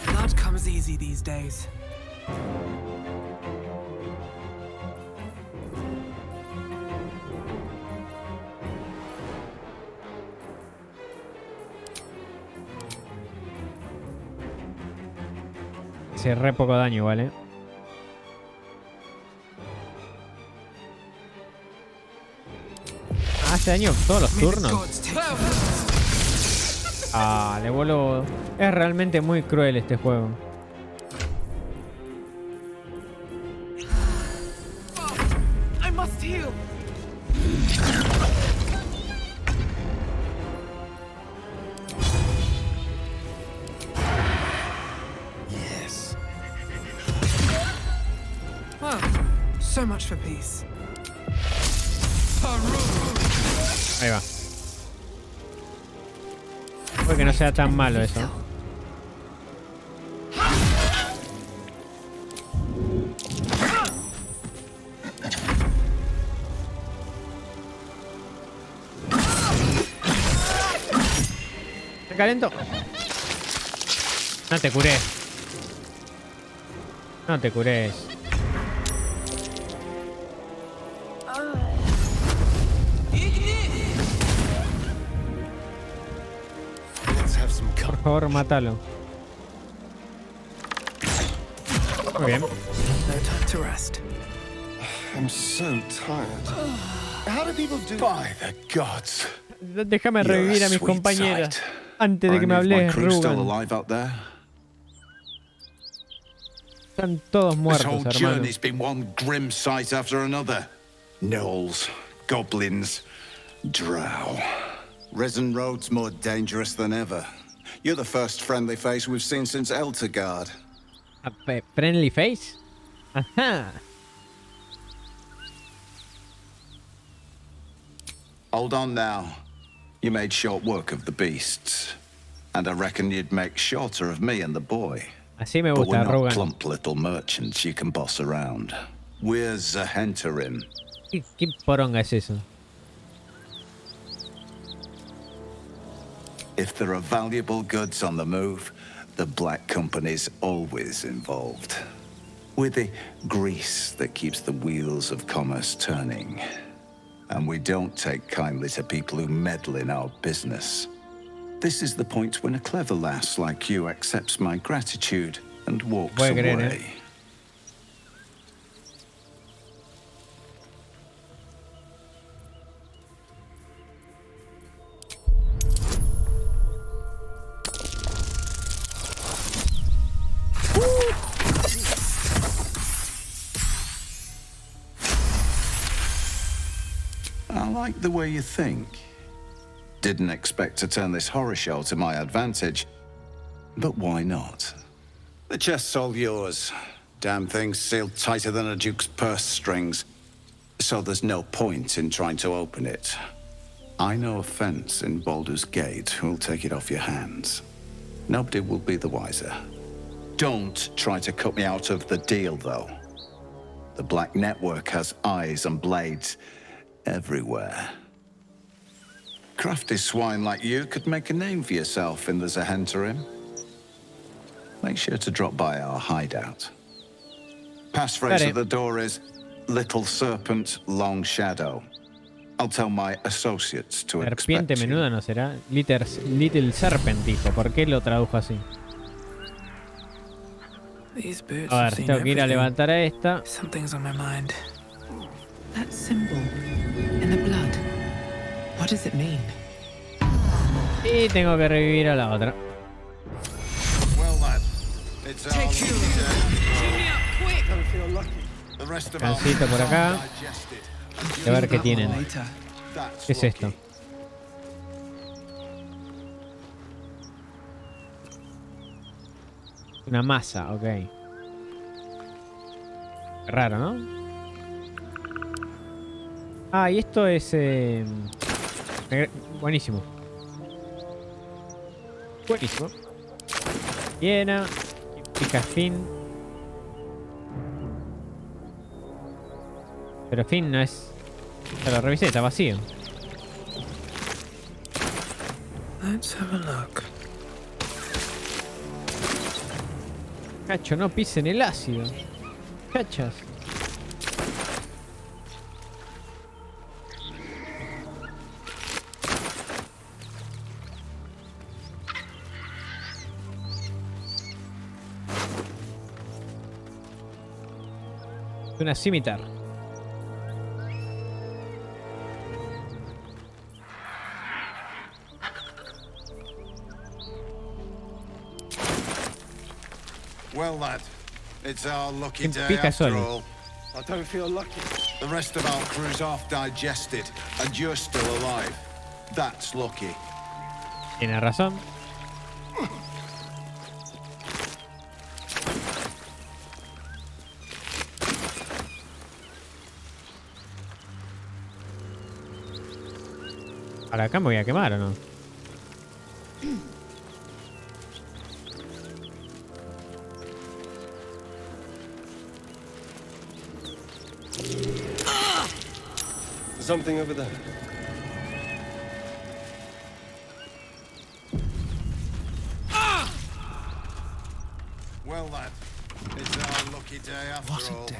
Blood comes easy these days. Hace re poco daño igual, hace daño todos los turnos. Ah, le vuelo. Es realmente muy cruel este juego. I must heal. Yes. Well, so much for peace. Ahí va. Puede que no sea tan malo eso. ¿Te calentó? No te curé. No te cures. Por favor, mátalo. Muy bien. No time to rest. I'm so tired. How do people do? By the gods. Déjame revivir a mis compañeras antes de que me My hables, crew's still Ruben. alive out there. Están todos This muertos, whole hermano. journey's been one grim sight after another. Gnolls, goblins, drow. Risen Road's more dangerous than ever. You're the first friendly face we've seen since Eltergard. Friendly face. Ajá. Hold on now. You made short work of the beasts. And I reckon you'd make shorter of me and the boy. Así me But we're gusta, not Ruben. plump little merchants you can boss around. We're Zahenterim. ¿Qué poronga es eso? If there are valuable goods on the move, the Black Company's always involved. We're the grease that keeps the wheels of commerce turning. And we don't take kindly to people who meddle in our business. This is the point when a clever lass like you accepts my gratitude and walks Voy a creer, away. I like the way you think. Didn't expect to turn this horror show to my advantage, but why not? The chest's all yours. Damn thing's sealed tighter than a duke's purse strings, so there's no point in trying to open it. I know a fence in Baldur's Gate who'll take it off your hands. Nobody will be the wiser. Don't try to cut me out of the deal, though. The Black Network has eyes and blades everywhere. Crafty swine like you could make a name for yourself in the Zahenterim. Make sure to drop by our hideout. Passphrase of the door is Little Serpent, Long Shadow. I'll tell my associates to expect Serpiente menuda no será. Little Serpent dijo. ¿Por qué lo tradujo así? These birds A have ver, seen tengo que ir a everything. levantar a esta. Something's on my mind. That symbol in the blood. What does it mean? Y tengo que revivir a la otra. Well, lad, it's Take you. Cheer me up, quick. Don't feel lucky. The rest of our Cancito por acá. A ver qué tienen. ¿Qué es esto? Una masa, ok. Raro, ¿no? Ah, y esto es... buenísimo. Buenísimo. Llena. Pica fin. Pero fin no es... Ya lo revisé, está vacío. Let's have a look. Cacho, no pisen el ácido. Cachas. Una cimitar. Well, lad, it's our lucky day Pica after solo. all. I don't feel lucky. The rest of our crew's half digested, and you're still alive. That's lucky. Tiene razón. Ahora acá me voy a quemar, ¿o no? Something over there. Well, lad, it's our lucky day after What a all. day.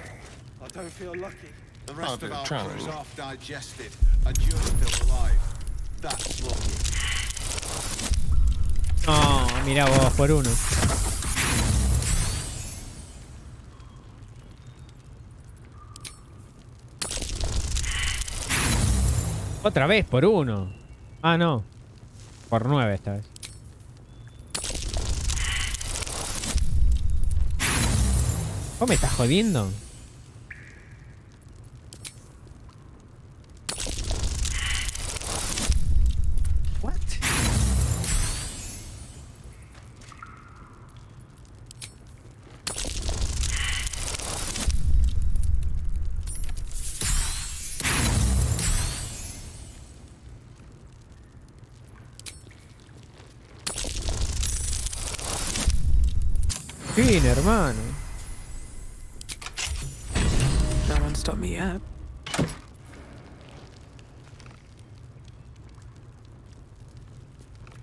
I don't feel lucky. The rest Hardly of our travel. crew's half digested, and you're still alive. That's lucky. No, mira vos, por uno. Otra vez, por uno. Ah, no. Por 9 esta vez. ¿Vos me estás jodiendo? What? Fin, hermano. No one stopped me yet.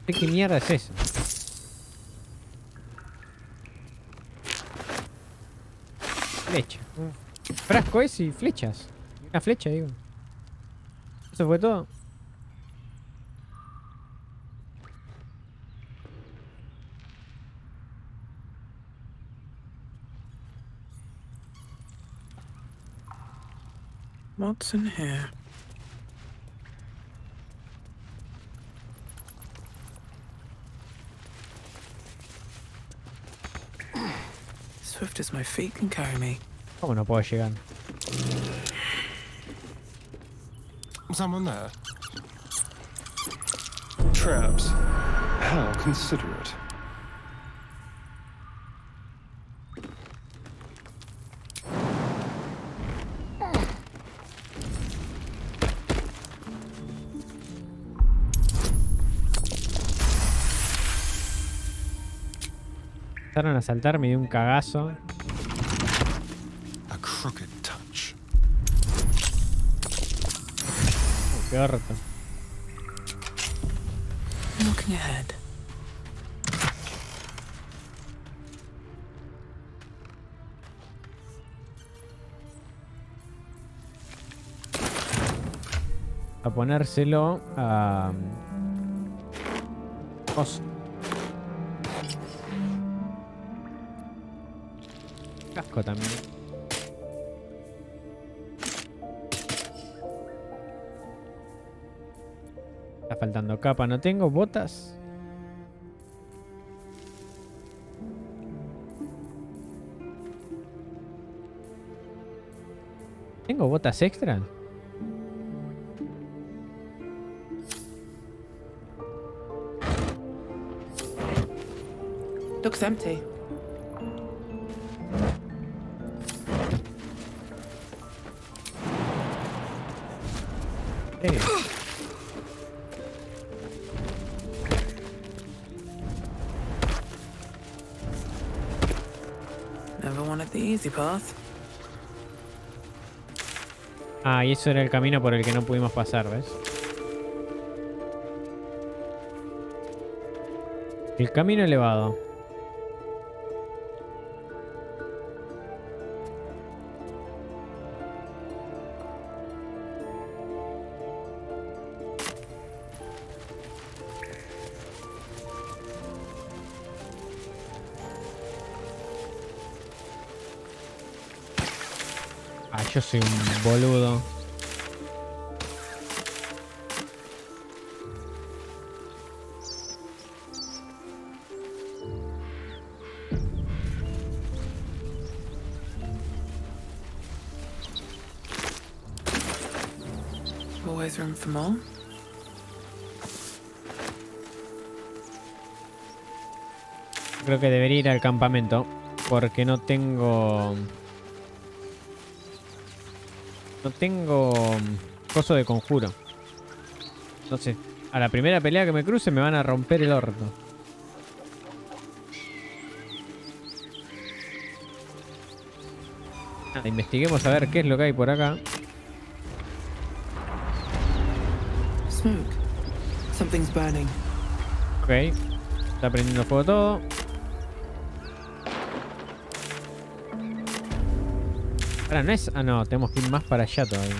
¿Qué mierda es eso? Flecha. Frasco ese y flechas. Una flecha, digo. Eso fue todo. What's in here? Swift as my feet can carry me. ¿Cómo no puedo llegar? Someone there? Traps. How considerate. Empezaron a saltar, me dio un cagazo. A crooked touch. Qué orto. Looking ahead. A ponérselo a... Coso. Casco también. Está faltando capa, no tengo botas. ¿Tengo botas extra? Looks empty. Hey. Never wanted the easy path. Ah, y eso era el camino por el que no pudimos pasar, ¿ves? El camino elevado. Ah, yo soy un boludo. There's room for more. Creo que debería ir al campamento porque no tengo coso de conjuro. Entonces, a la primera pelea que me cruce me van a romper el orto. Nada, investiguemos a ver qué es lo que hay por acá. Smoke. Something's burning. Ok. Está prendiendo fuego todo. Ahora no es... Ah, no. Tenemos que ir más para allá todavía.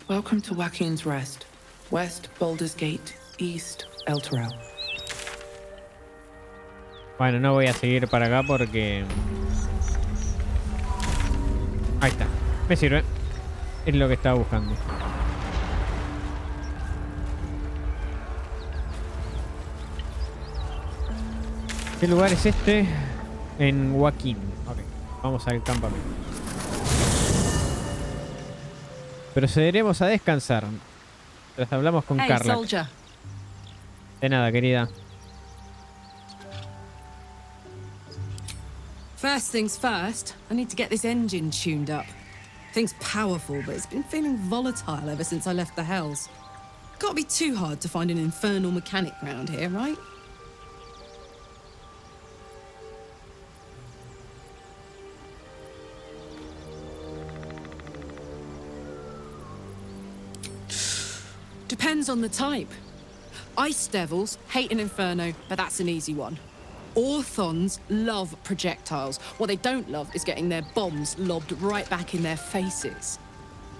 Welcome to Joaquin's Rest. West, Baldur's Gate. East, El Terrell. Bueno, no voy a seguir para acá porque... Ahí está. Me sirve. Es lo que estaba buscando. ¿Qué lugar es este? En Joaquín. Ok. Vamos al campamento. Procederemos a descansar. Mientras hablamos con Carla. Soldier. De nada, querida. First things first, I need to get this engine tuned up. Thing's powerful, but it's been feeling volatile ever since I left the Hells. Can't be too hard to find an infernal mechanic round here, right? Depends on the type. Ice Devils hate an inferno, but that's an easy one. Orthons love projectiles. What they don't love is getting their bombs lobbed right back in their faces.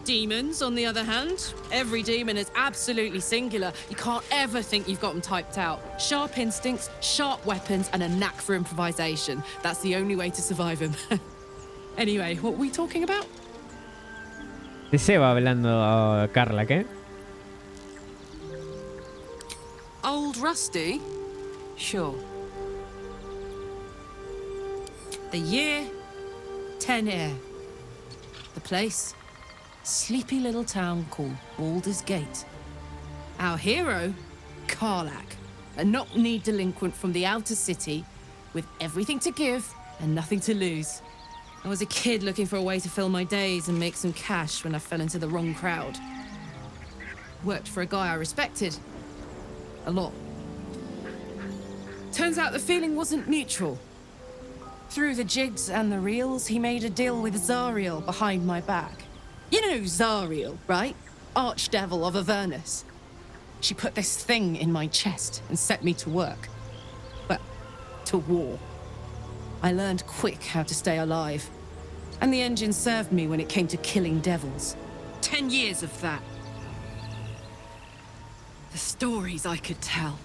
Demons, on the other hand, every demon is absolutely singular. You can't ever think you've got them typed out. Sharp instincts, sharp weapons, and a knack for improvisation. That's the only way to survive them. Anyway, what were we talking about? De se va hablando Carla, ¿qué? Old Rusty? Sure. The year, 10 Air. The place, sleepy little town called Baldur's Gate. Our hero, Karlach, a knock-kneed delinquent from the outer city with everything to give and nothing to lose. I was a kid looking for a way to fill my days and make some cash when I fell into the wrong crowd. Worked for a guy I respected. A lot. Turns out the feeling wasn't mutual. Through the jigs and the reels, he made a deal with Zariel behind my back. You know Zariel, right? Archdevil of Avernus. She put this thing in my chest and set me to work. Well, to war. I learned quick how to stay alive. And the engine served me when it came to killing devils. 10 years of that. The stories I could tell.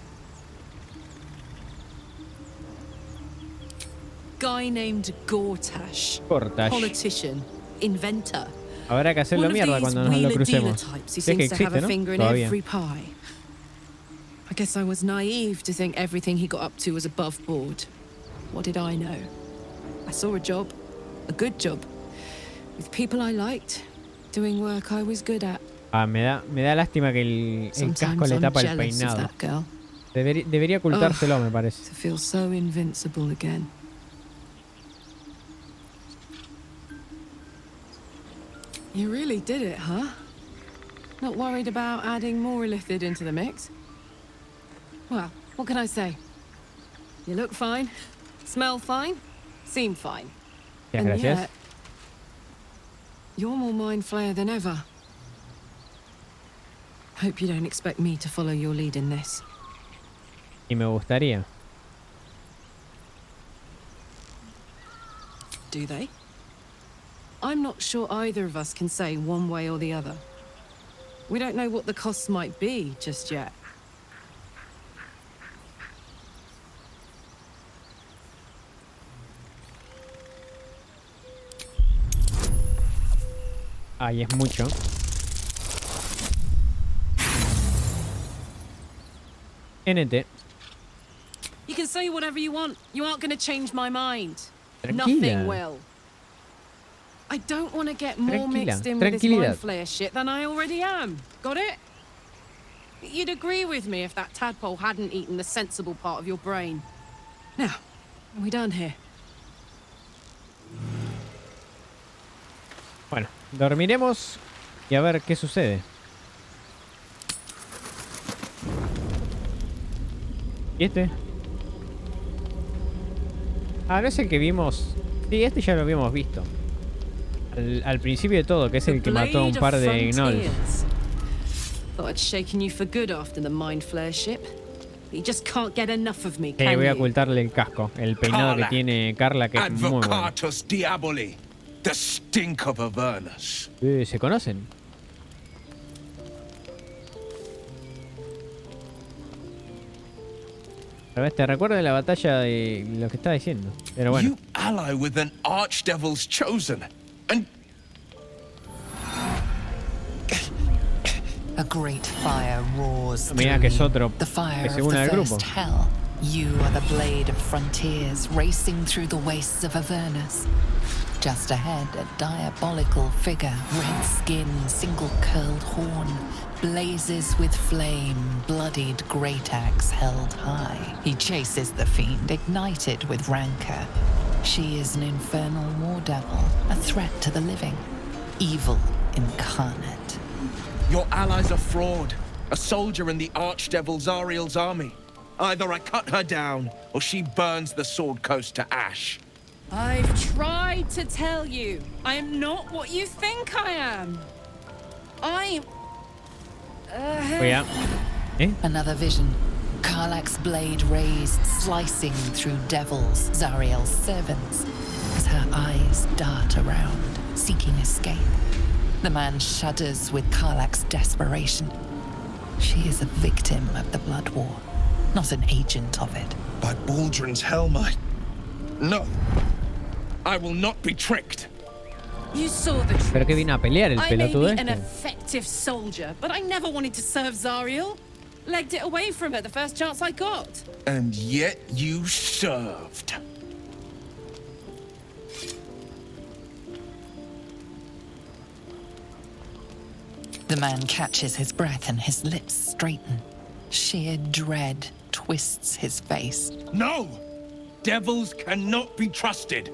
Guy named Gortash. Politician, inventor. Habrá que hacerlo mierda cuando nos lo crucemos. Si Es que existe, ¿no? Todavía. I guess I was naive to think everything he got up to was above board. What did I know? I saw a job, a good job, with people I liked, doing work I was good at. Ah, me da lástima que el casco le tapa el peinado. Debería ocultárselo, me parece. To feel so invincible again. You really did it, huh? Not worried about adding more illithid into the mix? Well, what can I say? You look fine, smell fine, seem fine. Yeah, and gracias. yet, you're more mind flayer than ever. Hope you don't expect me to follow your lead in this. Y me gustaría. Do they? I'm not sure either of us can say one way or the other. We don't know what the costs might be just yet. Ay, es mucho. NT. You You can say whatever you want. You aren't going to change my mind. Tranquila. Nothing will. I don't want to get more mixed in with this mind flayer shit than I already am. Got it? You'd agree with me if that tadpole hadn't eaten the sensible part of your brain. Now, are we done here? Bueno, dormiremos y a ver qué sucede. ¿Y este? Ah, no es el que vimos. Sí, este ya lo habíamos visto. Al principio de todo, que es el que mató a un par de gnolls. Thought I'd shaken you for good after the mind flare ship. You just can't get enough of me, Voy a ocultarle el casco, el peinado que tiene Carla, que es muy bueno. Advocatus diaboli, the stink of Avernus. ¿Se conocen? A ver, te recuerdo de la batalla de lo que estaba diciendo. Pero bueno. You ally with an archdevil's chosen, and a great fire roars Mira que es otro the fire que se of une the al grupo. first hell. You are the blade of frontiers racing through the wastes of Avernus. Just ahead, a diabolical figure, red skin, single-curled horn, blazes with flame, bloodied great axe held high. He chases the fiend, ignited with rancor. She is an infernal war devil, a threat to the living, evil incarnate. your ally's a fraud, a soldier in the archdevil Zariel's army. Either I cut her down, or she burns the Sword Coast to ash. I've tried to tell you, I am not what you think I am. I'm... Another vision. Karlach's blade raised, slicing through devils, Zariel's servants, as her eyes dart around, seeking escape. The man shudders with Karlach's desperation. She is a victim of the Blood War, not an agent of it. By Baldur's helm, No. I will not be tricked. You saw the truth. Pero que vino a pelear el I may pelotudo be an este. effective soldier, but I never wanted to serve Zariel. Legged it away from her the first chance I got. And yet you served. The man catches his breath and his lips straighten. Sheer dread twists his face. No! Devils cannot be trusted.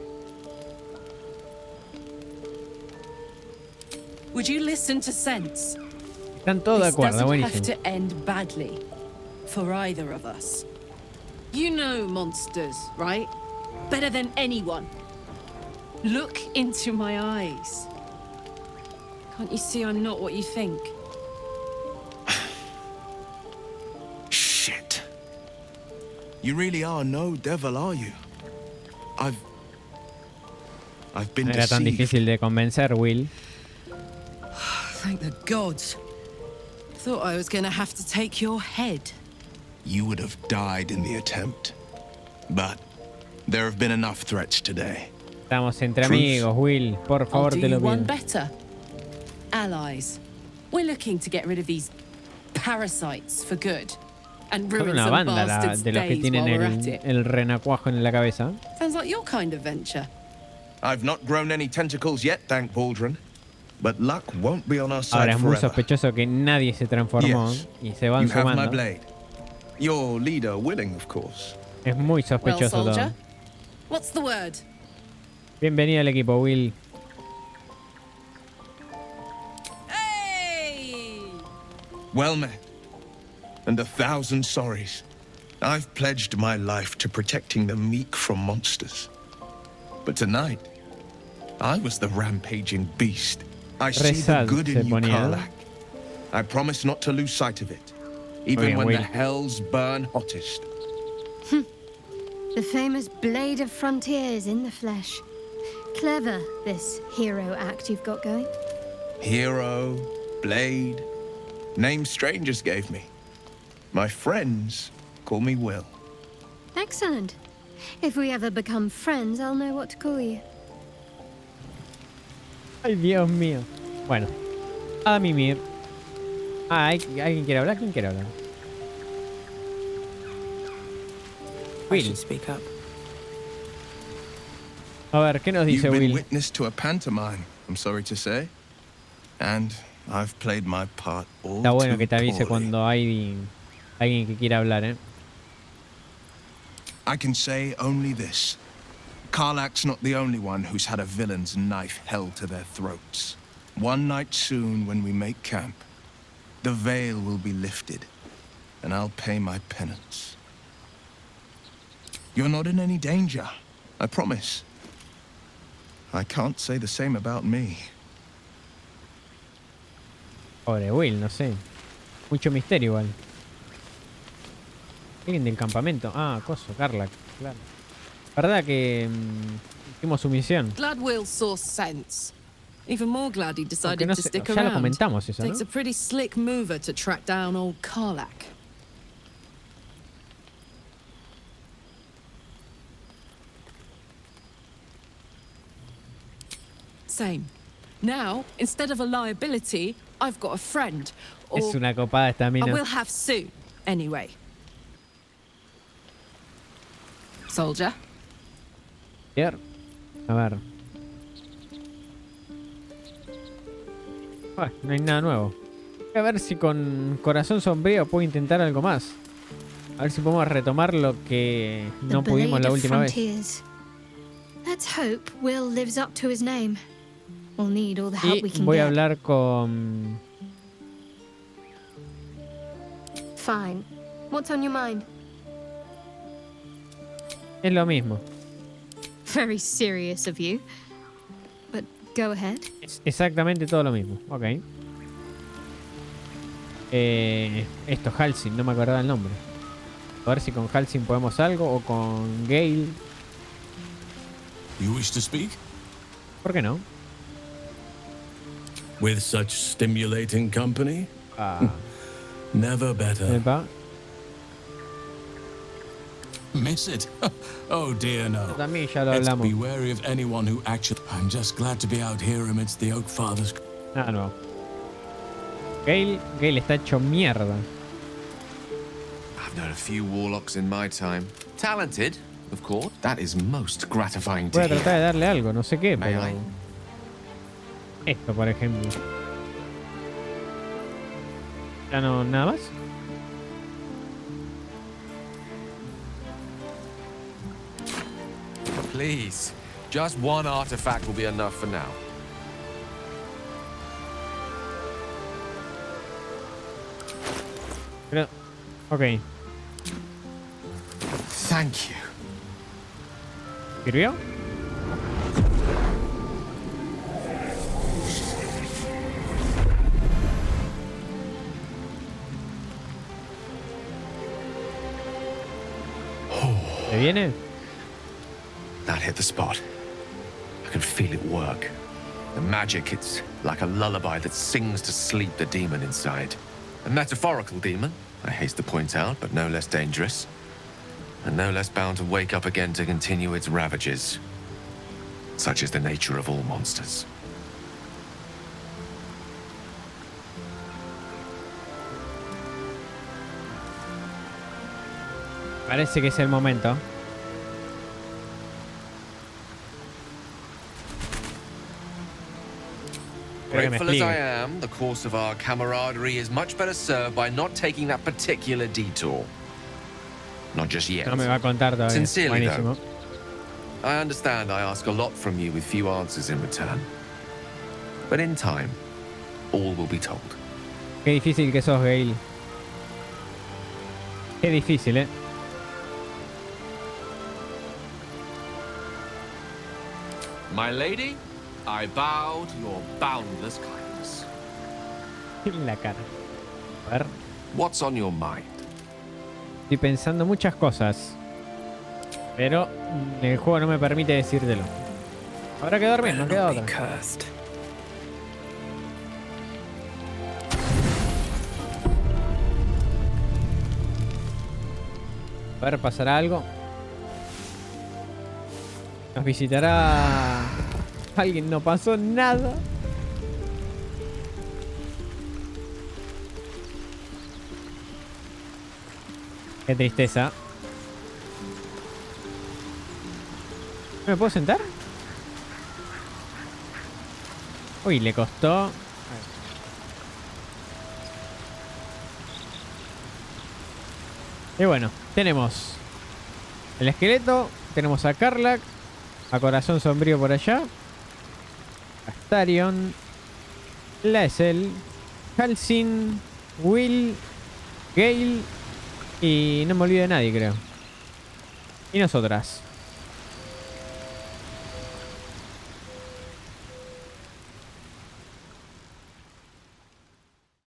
Would you listen to sense? Están todos de This acuerdo, doesn't have buenísimo. to end badly for either of us. You know monsters, right? Better than anyone. Look into my eyes. Can't you see I'm not what you think? Shit. You really are no devil, are you? I've been No era tan deceived. difícil de convencer, Will. Thank the gods. Thought I was gonna have to take your head. You would have died in the attempt. But there have been enough threats today. Estamos entre Truth. amigos, Will. Por I'll favor, do te lo you one pido. better. Allies. We're looking to get rid of these parasites for good. And Son ruin una some banda bastards' de los que days tienen while we're at it. el renacuajo en la cabeza. Sounds like your kind of venture. I've not grown any tentacles yet, thank Baldrin. But luck won't be on our side Ahora es muy forever. sospechoso que nadie se transformó Yes. y se van You have my sumando. blade. Your leader willing, of course. Es muy Well, sospechoso todo. soldier, what's the word? Bienvenido al equipo, Will. Well met. And 1,000 sorries. I've pledged my life to protecting the meek from monsters. But tonight, I was the rampaging beast. I see the Rezad good se in you, ponía. Karlach. I promise not to lose sight of it, even bien, when Will. the hells burn hottest. The famous Blade of Frontiers in the flesh. Clever, this hero act you've got going. Hero, blade, names strangers gave me. My friends call me Will. Excellent. If we ever become friends, I'll know what to call you. Ay, Dios mío. Bueno, a mimir. Ah, ¿alguien quiere hablar? ¿Quién quiere hablar? I should speak up. A ver, ¿qué nos dice You've been Will? witness to a pantomime, I'm sorry to say. And I've played my part all Está bueno too que te avise poorly. cuando hay alguien que quiera hablar, ¿eh? I can say only this. Karlach's not the only one who's had a villain's knife held to their throats. One night soon, when we make camp, the veil will be lifted, and I'll pay my penance. You're not in any danger, I promise. I can't say the same about me. Pobre Will, no sé. Mucho misterio igual. Alguien del campamento. Ah, coso, Karlach, claro. Verdad que hicimos su misión. Glad Will saw sense. Even more glad he decided no to sé, stick ya lo around. comentamos eso, ¿no? Takes a pretty slick mover to track down old Karlach. Same. Now, instead of a liability, I've got a friend. Or Es una copada esta I mina. will have soon, anyway. Soldier. A ver. No hay nada nuevo. Voy a ver si con corazón sombrío puedo intentar algo más. A ver si podemos retomar lo que no pudimos la última vez. Let's hope Will lives up to his name. We'll need all the help we Y can voy a get. hablar con... Fine. What's on your mind? Es lo mismo. Very serious of you. But go ahead. Es exactamente todo lo mismo. Ok. Esto, Halsin, no me acordaba el nombre. A ver si con Halsin podemos algo o con Gale. You wish to speak? ¿Por qué no? With such stimulating company? Never better. Epa. Miss it? Oh dear no. También ya lo Let's hablamos. be wary of anyone who actually... I'm just glad to be out here amidst the Oak Fathers. Nada nuevo. Gale está hecho mierda. I've known a few warlocks in my time. Talented, of course. That is most gratifying to Voy a hear. tratar de darle algo, no sé qué, May pero... I? Esto, por ejemplo. ¿Ya no, nada más? Please, just one artifact will be enough for now. Pero... Ok. Thank you. ¿Sirvió? ¿Se viene? That hit the spot. I can feel it work. The magic, it's like a lullaby that sings to sleep the demon inside. A metaphorical demon, I haste to point out, but no less dangerous. And no less bound to wake up again to continue its ravages. Such is the nature of all monsters. Parece que es el momento. Creo que me Grateful as I explique. am, the course of our camaraderie is much better served by not taking that particular detour. Not just yet. No me va a contar todavía. Sincerely, Buenísimo. though, I understand I ask a lot from you with few answers in return. But in time, all will be told. Qué difícil que sos, Gale. Qué difícil, ¿eh? My lady, I bow to your boundless kindness. En la cara. A ver. What's on your mind? Estoy pensando muchas cosas. Pero el juego no me permite decírtelo. Habrá que dormir, no queda otra. A ver, ¿pasará algo? Nos visitará alguien, no pasó nada. Qué tristeza. ¿No me puedo sentar? Uy, le costó. Y bueno, tenemos el esqueleto, tenemos a Karlak, a Corazón Sombrío por allá, a Astarion, Lae'zel, Halsin, Will, Gale y no me olvido de nadie, creo. Y nosotras.